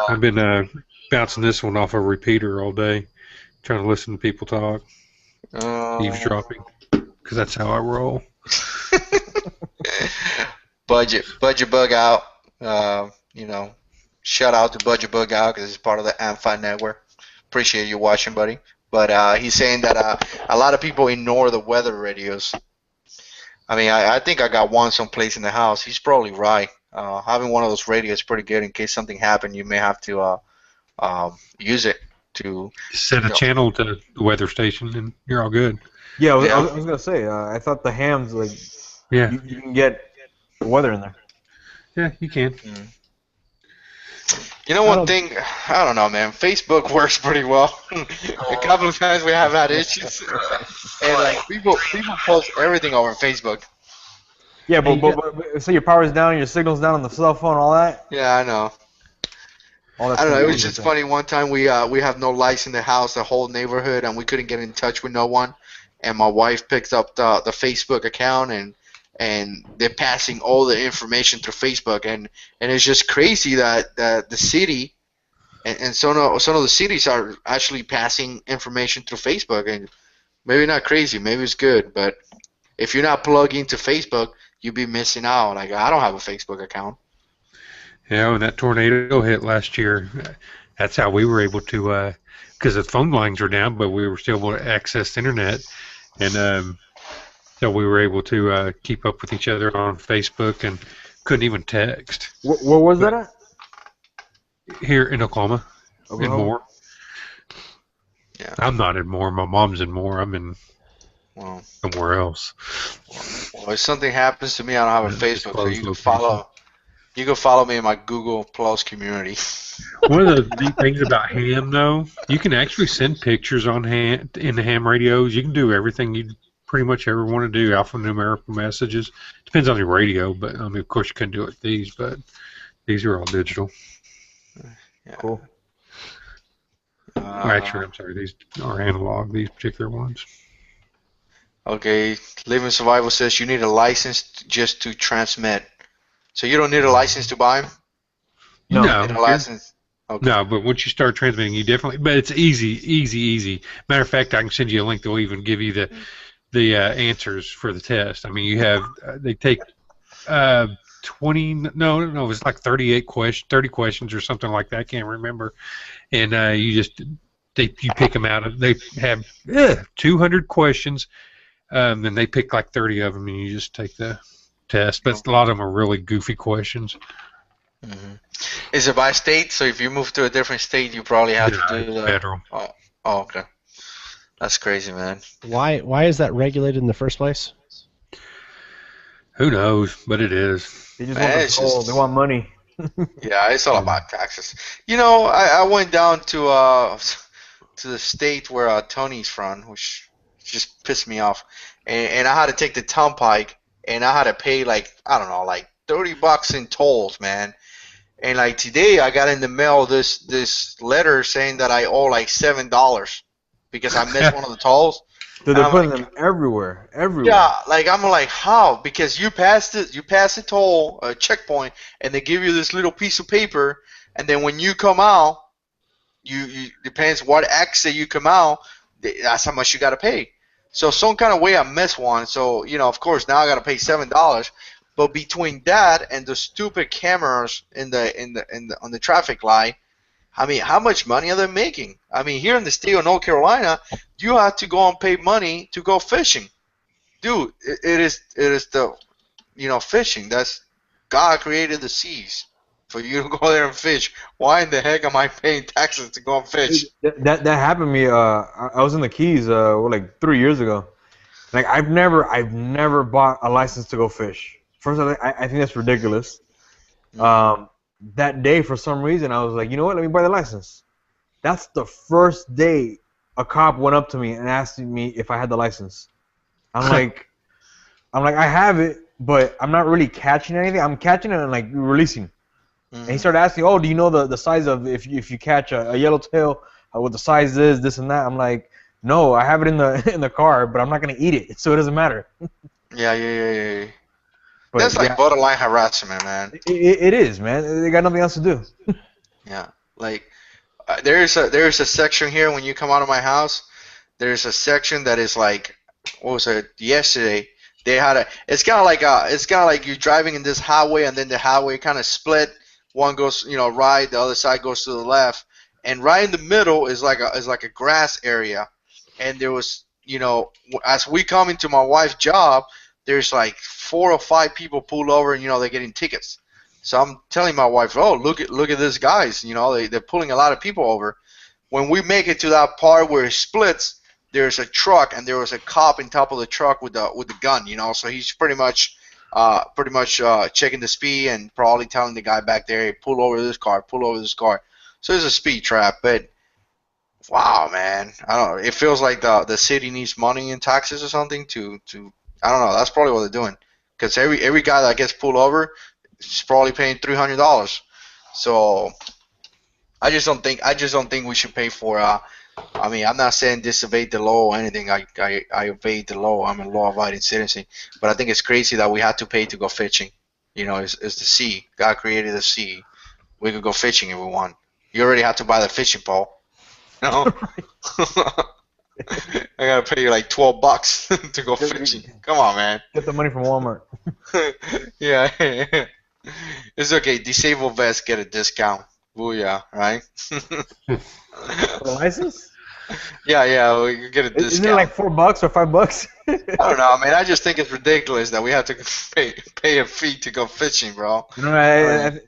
I've been bouncing this one off a repeater all day, trying to listen to people talk, eavesdropping, because that's how I roll. Budget Bug Out. Shout out to Budget Bug Out because it's part of the Amfi network. Appreciate you watching, buddy. But he's saying that a lot of people ignore the weather radios. I mean, I think I got one someplace in the house. He's probably right. Having one of those radios is pretty good in case something happened. You may have to use it to set a channel to the weather station, and you're all good. Yeah, I was gonna say. I thought the hams you can get the weather in there. Yeah, you can. You know one thing, I don't know, man. Facebook works pretty well. A couple of times we have had issues, and like people post everything over Facebook. Yeah, but so your power's down, your signal's down on the cell phone, all that. Yeah, I know. I don't know. It was just funny. One time we have no lights in the house, the whole neighborhood, and we couldn't get in touch with no one. And my wife picked up the Facebook account, and they're passing all the information through Facebook, and it's just crazy that the city and some of the cities are actually passing information through Facebook, and maybe not crazy, maybe it's good, but if you're not plugged into Facebook, you'd be missing out. Like, I don't have a Facebook account. Yeah, when that tornado hit last year, that's how we were able to, because the phone lines were down, but we were still able to access the internet, and so we were able to keep up with each other on Facebook and couldn't even text. Where was that at? Here in Oklahoma, in Moore. Yeah. I'm not in Moore. My mom's in Moore. I'm in somewhere else. Well, if something happens to me, I don't have a Facebook, so you can follow. You can follow me in my Google Plus community. One of the neat things about ham, though, you can actually send pictures in the ham radios. You can do everything you pretty much ever want to do, alphanumerical messages. Depends on your radio, but I mean, of course you couldn't do it with these, but these are all digital. Yeah. Cool. Actually, I'm sorry, these are analog, these particular ones. Okay, Living Survival says you need a license just to transmit. So you don't need a license to buy them? No. You need a license? Okay. No, but once you start transmitting, you definitely. But it's easy. Matter of fact, I can send you a link that will even give you the answers for the test. I mean, you have they take 2 20. No, it was like 30 questions or something like that. I can't remember. And you pick them out. They have 200 questions, and they pick like 30 of them, and you just take the test. But a lot of them are really goofy questions. Mm-hmm. Is it by state? So if you move to a different state, you probably have to do the federal. Oh, okay. That's crazy, man. Why is that regulated in the first place? Who knows? But it is. They just want control. They want money. Yeah, it's all about taxes. You know, I went down to the state where Tony's from, which just pissed me off, and I had to take the Turnpike, and I had to pay like I don't know, like $30 in tolls, man. And like today, I got in the mail this letter saying that I owe like $7 because I missed one of the tolls. So they're putting them everywhere. Yeah, like I'm like, how? Because you pass the toll checkpoint, and they give you this little piece of paper, and then when you come out, you depends what exit you come out, that's how much you got to pay. So some kind of way I missed one. So of course now I got to pay $7. But between that and the stupid cameras on the traffic light, I mean, how much money are they making? I mean, here in the state of North Carolina, you have to go and pay money to go fishing. Dude, it is the, fishing. That's God created the seas for you to go there and fish. Why in the heck am I paying taxes to go and fish? That happened to me. I was in the Keys like 3 years ago. Like I've never bought a license to go fish. First, I think that's ridiculous. That day, for some reason, I was like, you know what? Let me buy the license. That's the first day a cop went up to me and asked me if I had the license. I'm like, I have it, but I'm not really catching anything. I'm catching it and like releasing. And he started asking, oh, do you know the size of if you catch a yellowtail, what the size is, this and that? I'm like, no, I have it in the car, but I'm not gonna eat it, so it doesn't matter. Yeah. But that's like borderline harassment, man. It is, man. They got nothing else to do. Yeah, like there's a section here when you come out of my house. There's a section that is like, what was it? Yesterday they had it's kind of like you're driving in this highway, and then the highway kind of split. One goes right, the other side goes to the left, and right in the middle is like a grass area. And there was as we come into my wife's job, there's like 4 or 5 people pulled over, and they're getting tickets. So I'm telling my wife, oh, look at these guys, they're pulling a lot of people over. When we make it to that part where it splits, there's a truck, and there was a cop on top of the truck with the gun, so he's pretty much checking the speed and probably telling the guy back there, hey, pull over this car. So it's a speed trap, but wow, man, I don't know. It feels like the city needs money in taxes or something to I don't know. That's probably what they're doing, because every guy that gets pulled over is probably paying $300. So I just don't think we should pay for. I mean, I'm not saying disobey the law or anything. I obey the law. I'm a law-abiding citizen. But I think it's crazy that we had to pay to go fishing. It's the sea. God created the sea. We could go fishing if we want. You already have to buy the fishing pole. No. I gotta pay you like $12 to go fishing. Come on, man. Get the money from Walmart. Yeah. It's okay. Disabled vets get a discount. Booyah, right? The license? Yeah, we can get a discount. Isn't it like $4 or $5? I don't know. I mean, I just think it's ridiculous that we have to pay a fee to go fishing, bro. I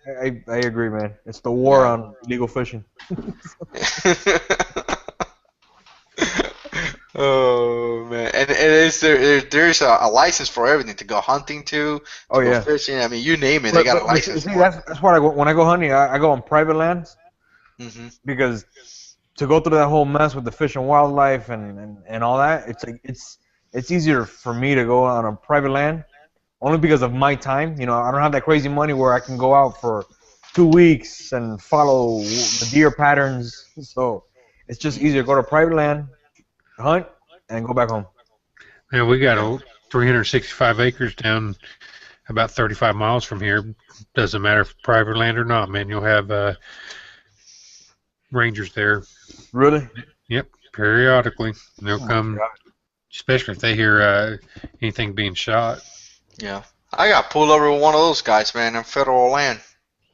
agree, man. It's the war on illegal fishing. Oh man, and there's a license for everything to go hunting to go fishing. I mean, you name it, they got a license. See, that's why when I go hunting, I go on private lands because to go through that whole mess with the fish and wildlife and all that, it's easier for me to go on a private land only because of my time. I don't have that crazy money where I can go out for 2 weeks and follow the deer patterns. So it's just easier to go to private land, hunt, and go back home. Yeah, we got 365 acres down about 35 miles from here. Doesn't matter if private land or not, man. You'll have rangers there. Really? Yep, periodically. They'll come, especially if they hear anything being shot. Yeah. I got pulled over with one of those guys, man, in federal land.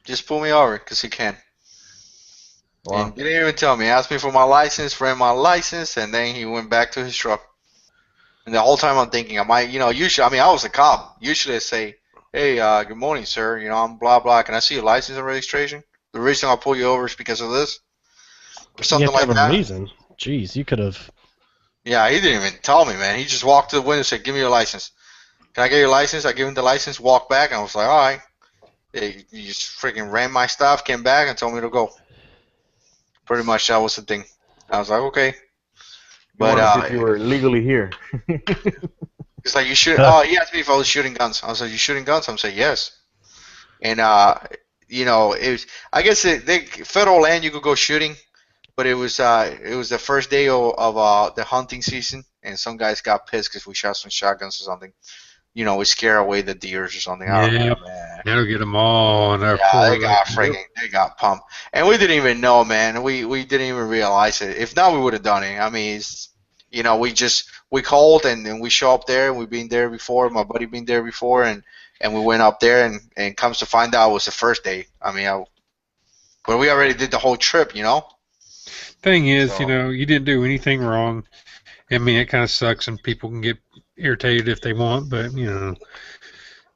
Just pulled me over because he can. Wow. And didn't even tell me. Asked me for my license, ran my license, and then he went back to his truck. And the whole time I'm thinking, usually, I was a cop. Usually I say, hey, good morning, sir. I'm blah, blah. Can I see your license and registration? The reason I'll pull you over is because of this. Or something like that. A reason. Jeez, you could have. Yeah, he didn't even tell me, man. He just walked to the window and said, give me your license. Can I get your license? I give him the license, walked back, and I was like, all right. He just freaking ran my stuff, came back, and told me to go. Pretty much that was the thing. I was like, okay. But if you were legally here. It's like, you shoot. He asked me if I was shooting guns. I was like, you shooting guns? I'm saying, yes. And, it was, I guess federal land you could go shooting, but it was the first day of the hunting season, and some guys got pissed because we shot some shotguns or something. We scare away the deers or something. Yeah, man. That'll get them all on our they got pumped. And we didn't even know, man. We didn't even realize it. If not, we would have done it. I mean, we called and we show up there, and we've been there before. My buddy been there before, and we went up there, and comes to find out it was the first day. I mean, but we already did the whole trip, Thing is, you didn't do anything wrong. I mean, it kind of sucks, and people can get irritated if they want, but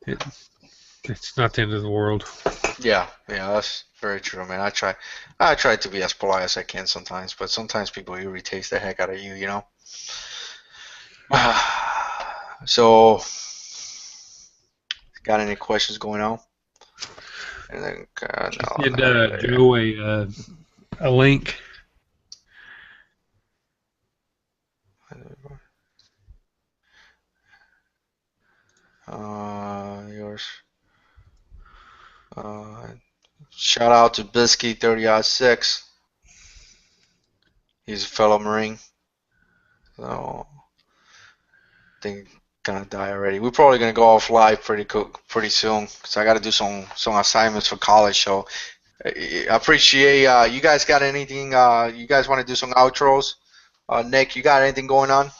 it's not the end of the world. Yeah, that's very true, man. I try to be as polite as I can sometimes, but sometimes people irritate the heck out of you, So, got any questions going on? And then, Did Joe a link? Yours. Shout out to Bisky 30-6. He's a fellow Marine. So I think gonna die already. We're probably gonna go off live pretty soon because I got to do some assignments for college. So I appreciate you guys. Got anything? You guys want to do some outros? Nick, you got anything going on?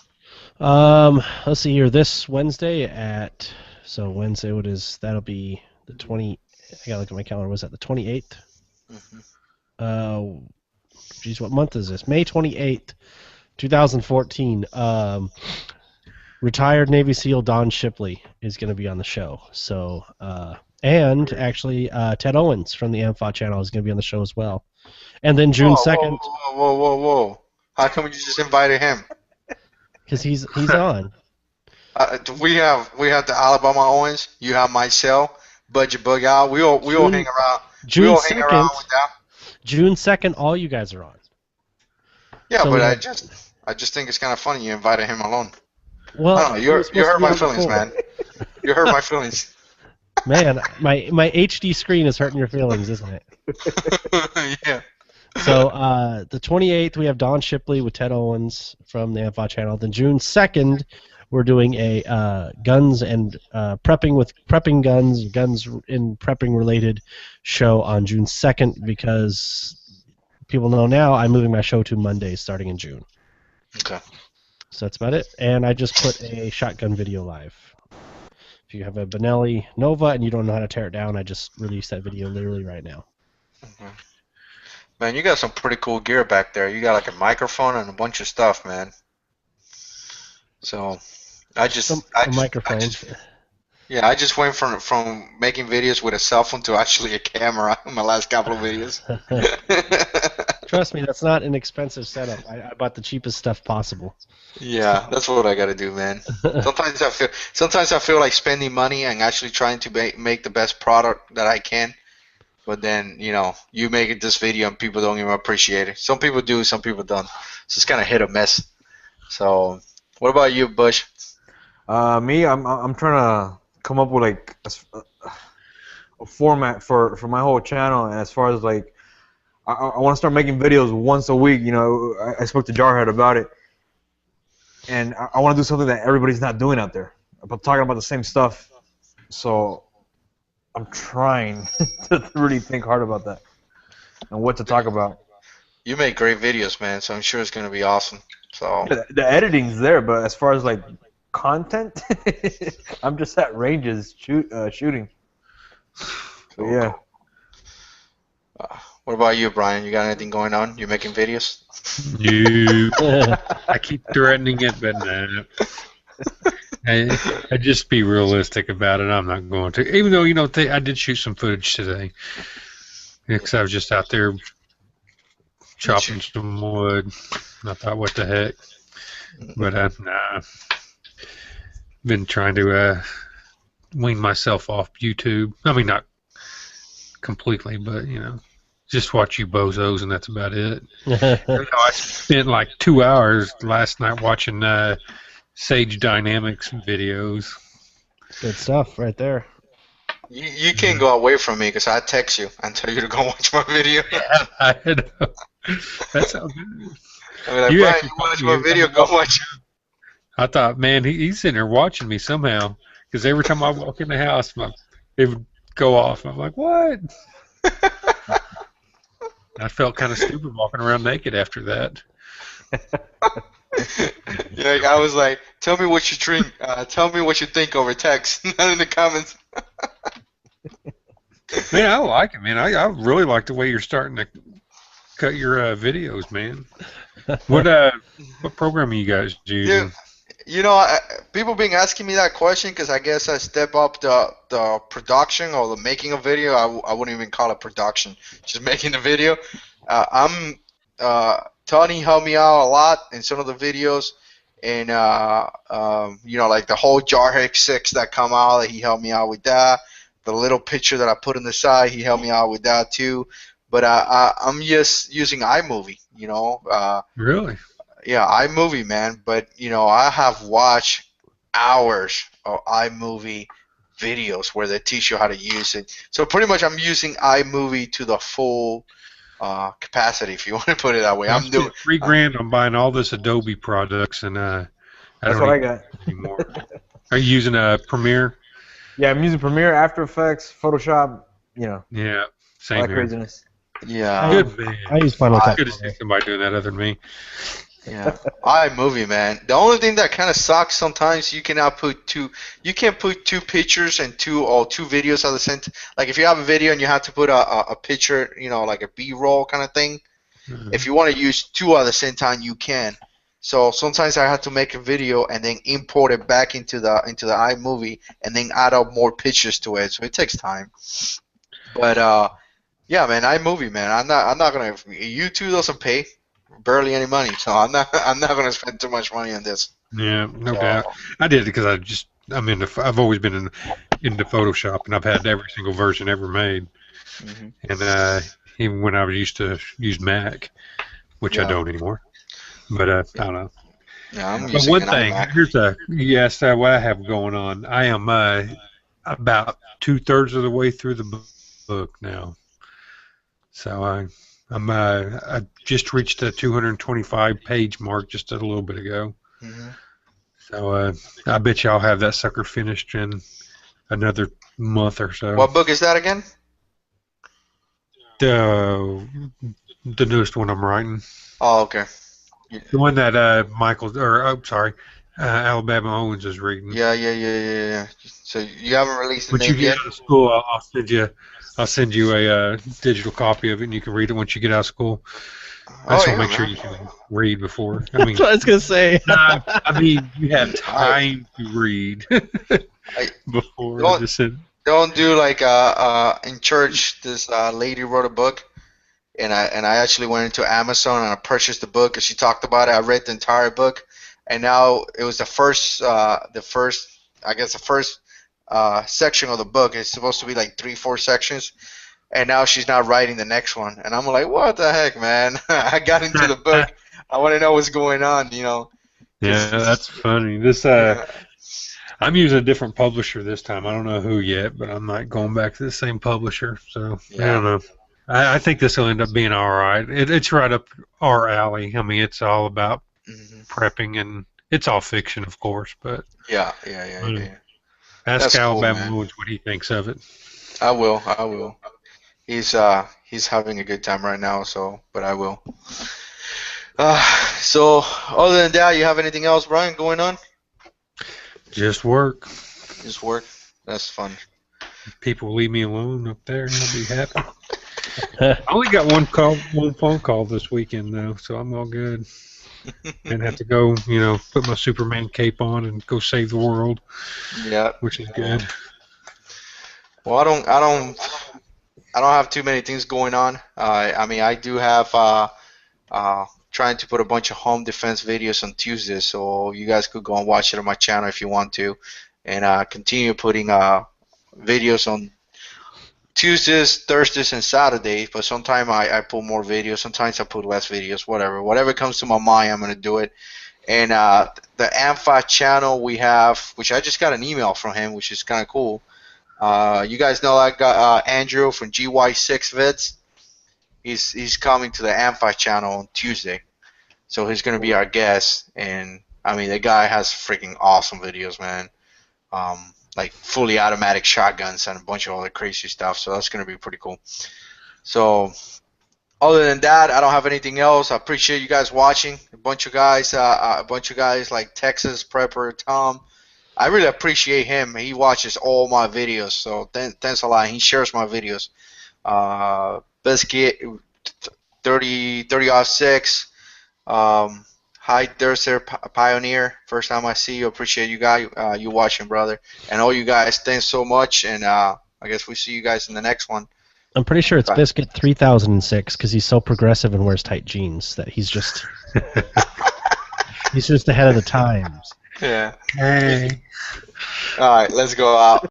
Let's see here. This Wednesday Wednesday, that'll be the 20. I gotta look at my calendar. Was that the 28th? Mm-hmm. Geez, what month is this? May 28th, 2014. Retired Navy SEAL Don Shipley is going to be on the show. So, and actually, Ted Owens from the AMFA channel is going to be on the show as well. And then June 2nd. Whoa. How come you just invited him? Because he's on. We have the Alabama Owens. You have myself, Budget Bug Out. We all hang around. June 2nd, hang around with them. June 2nd, all you guys are on. Yeah, so, but I just think it's kind of funny you invited him alone. Well, I don't know, you hurt my feelings, man. You hurt my feelings. Man, my HD screen is hurting your feelings, isn't it? Yeah. So the 28th, we have Don Shipley with Ted Owens from the AMFA channel. Then June 2nd, we're doing a guns and prepping guns in prepping related show on June 2nd because people know now I'm moving my show to Mondays starting in June. Okay. So that's about it. And I just put a shotgun video live. If you have a Benelli Nova and you don't know how to tear it down, I just released that video literally right now. Okay. Man, you got some pretty cool gear back there. You got like a microphone and a bunch of stuff, man. So, I just went from making videos with a cell phone to actually a camera in my last couple of videos. Trust me, that's not an expensive setup. I bought the cheapest stuff possible. Yeah, that's what I gotta do, man. Sometimes I feel like spending money and actually trying to make the best product that I can. But then, you make this video and people don't even appreciate it. Some people do, some people don't. So it's kind of hit or miss. So, what about you, Bush? Me, I'm trying to come up with like a format for my whole channel, and as far as like, I want to start making videos once a week. I spoke to Jarhead about it, and I want to do something that everybody's not doing out there. I'm talking about the same stuff, so I'm trying to really think hard about that and what to talk about. You make great videos, man, so I'm sure it's going to be awesome. So the editing's there, but as far as like content. I'm just at ranges shooting. So, yeah. What about you, Brian? You got anything going on? You making videos? I keep threatening it, but no. I just be realistic about it. I'm not going to. Even though, I did shoot some footage today. Because I was just out there chopping some wood. And I thought, what the heck? But nah. Been trying to wean myself off YouTube. I mean, not completely, but, just watch you bozos, and that's about it. I spent like 2 hours last night watching Sage Dynamics videos. Good stuff right there. You can't go away from me because I text you and tell you to go watch my video. Yeah, I know. That sounds good. I mean, like, Brian, you watch my video, go watch it. I thought, man, he's sitting there watching me somehow. Because every time I walk in the house, it would go off. I'm like, what? I felt kind of stupid walking around naked after that. I was like, tell me what you drink. Tell me what you think over text, not in the comments. Man, I like it, man. I really like the way you're starting to cut your videos, man. What program are you guys using? People been asking me that question because I guess I step up the production or the making of video. I wouldn't even call it production, just making the video. Tony helped me out a lot in some of the videos, and like the whole Jarhead 6 that come out, he helped me out with that. The little picture that I put on the side, he helped me out with that too. But I'm just using iMovie, Really? Yeah, iMovie, man. But I have watched hours of iMovie videos where they teach you how to use it. So pretty much, I'm using iMovie to the full capacity, if you want to put it that way. I'm doing $3,000 on buying all this Adobe products, and I got anymore. Are you using a Premiere? Yeah, I'm using Premiere, After Effects, Photoshop. Yeah, same all that here. craziness. Yeah. Good man. I use Final Cut. I could have seen somebody doing that other than me. Yeah, iMovie, man. The only thing that kind of sucks sometimes, you can't put two pictures and two videos at the same time. Like if you have a video and you have to put a picture, like a B-roll kind of thing. Mm-hmm. If you want to use two at the same time, you can. So sometimes I have to make a video and then import it back into the iMovie and then add up more pictures to it. So it takes time. But yeah, man, iMovie, man. I'm not gonna. YouTube doesn't pay barely any money, so I'm not gonna spend too much money on this. Yeah, no doubt. I did it because I've always been into Photoshop, and I've had every single version ever made. Mm-hmm. And even when I used to use Mac, which I don't anymore. But I don't know. Yeah, I'm but using one thing, you asked what I have going on. I am about 2/3 of the way through the book now. So I just reached the 225-page mark just a little bit ago. Mm-hmm. So I bet you I'll have that sucker finished in another month or so. What book is that again? The newest one I'm writing. Oh, okay. Yeah. The one that Alabama Owens is reading. Yeah. So you haven't released the name yet? Once you get out of school, I'll send you a digital copy of it, and you can read it once you get out of school. I just want to make sure you can read before. I mean, that's what I was gonna say. You have time to read before. Don't do like in church. This lady wrote a book, and I actually went into Amazon and I purchased the book because she talked about it. I read the entire book, and now it was the first section of the book. It's supposed to be like 3-4 sections, and now she's not writing the next one. And I'm like, what the heck, man? I got into the book. I want to know what's going on, Yeah, that's funny. I'm using a different publisher this time. I don't know who yet, but I'm not going back to the same publisher. So I don't know. I think this will end up being all right. It's right up our alley. I mean, it's all about prepping, and it's all fiction, of course. But yeah. Ask Alabama Owens what he thinks of it. I will. He's having a good time right now. But I will. So other than that, you have anything else, Brian, going on? Just work. Just work. That's fun. People leave me alone up there, and I'll be happy. I only got one phone call this weekend though, so I'm all good. And have to go, put my Superman cape on and go save the world. Yeah, which is good. Well, I don't have too many things going on. I mean, I do have trying to put a bunch of home defense videos on Tuesdays, so you guys could go and watch it on my channel if you want to, and continue putting videos on Tuesdays, Thursdays, and Saturdays. But sometimes I put more videos. Sometimes I put less videos. Whatever comes to my mind, I'm gonna do it. And the AmFi channel we have, which I just got an email from him, which is kind of cool. You guys know I got Andrew from GY6 Vids. He's coming to the AmFi channel on Tuesday, so he's gonna be our guest. And I mean, the guy has freaking awesome videos, man. Like fully automatic shotguns and a bunch of other crazy stuff. So that's gonna be pretty cool. So other than that, I don't have anything else. I appreciate you guys watching. A bunch of guys like Texas Prepper Tom. I really appreciate him. He watches all my videos, so thanks a lot. He shares my videos. Biscuit 3006. Hi there, Pioneer. First time I see you. Appreciate you guys. You watching, brother. And all you guys, thanks so much. And I guess we see you guys in the next one. I'm pretty sure it's Bye. Biscuit 3006 because he's so progressive and wears tight jeans that he's just ahead of the times. Yeah. Hey. All right, let's go out.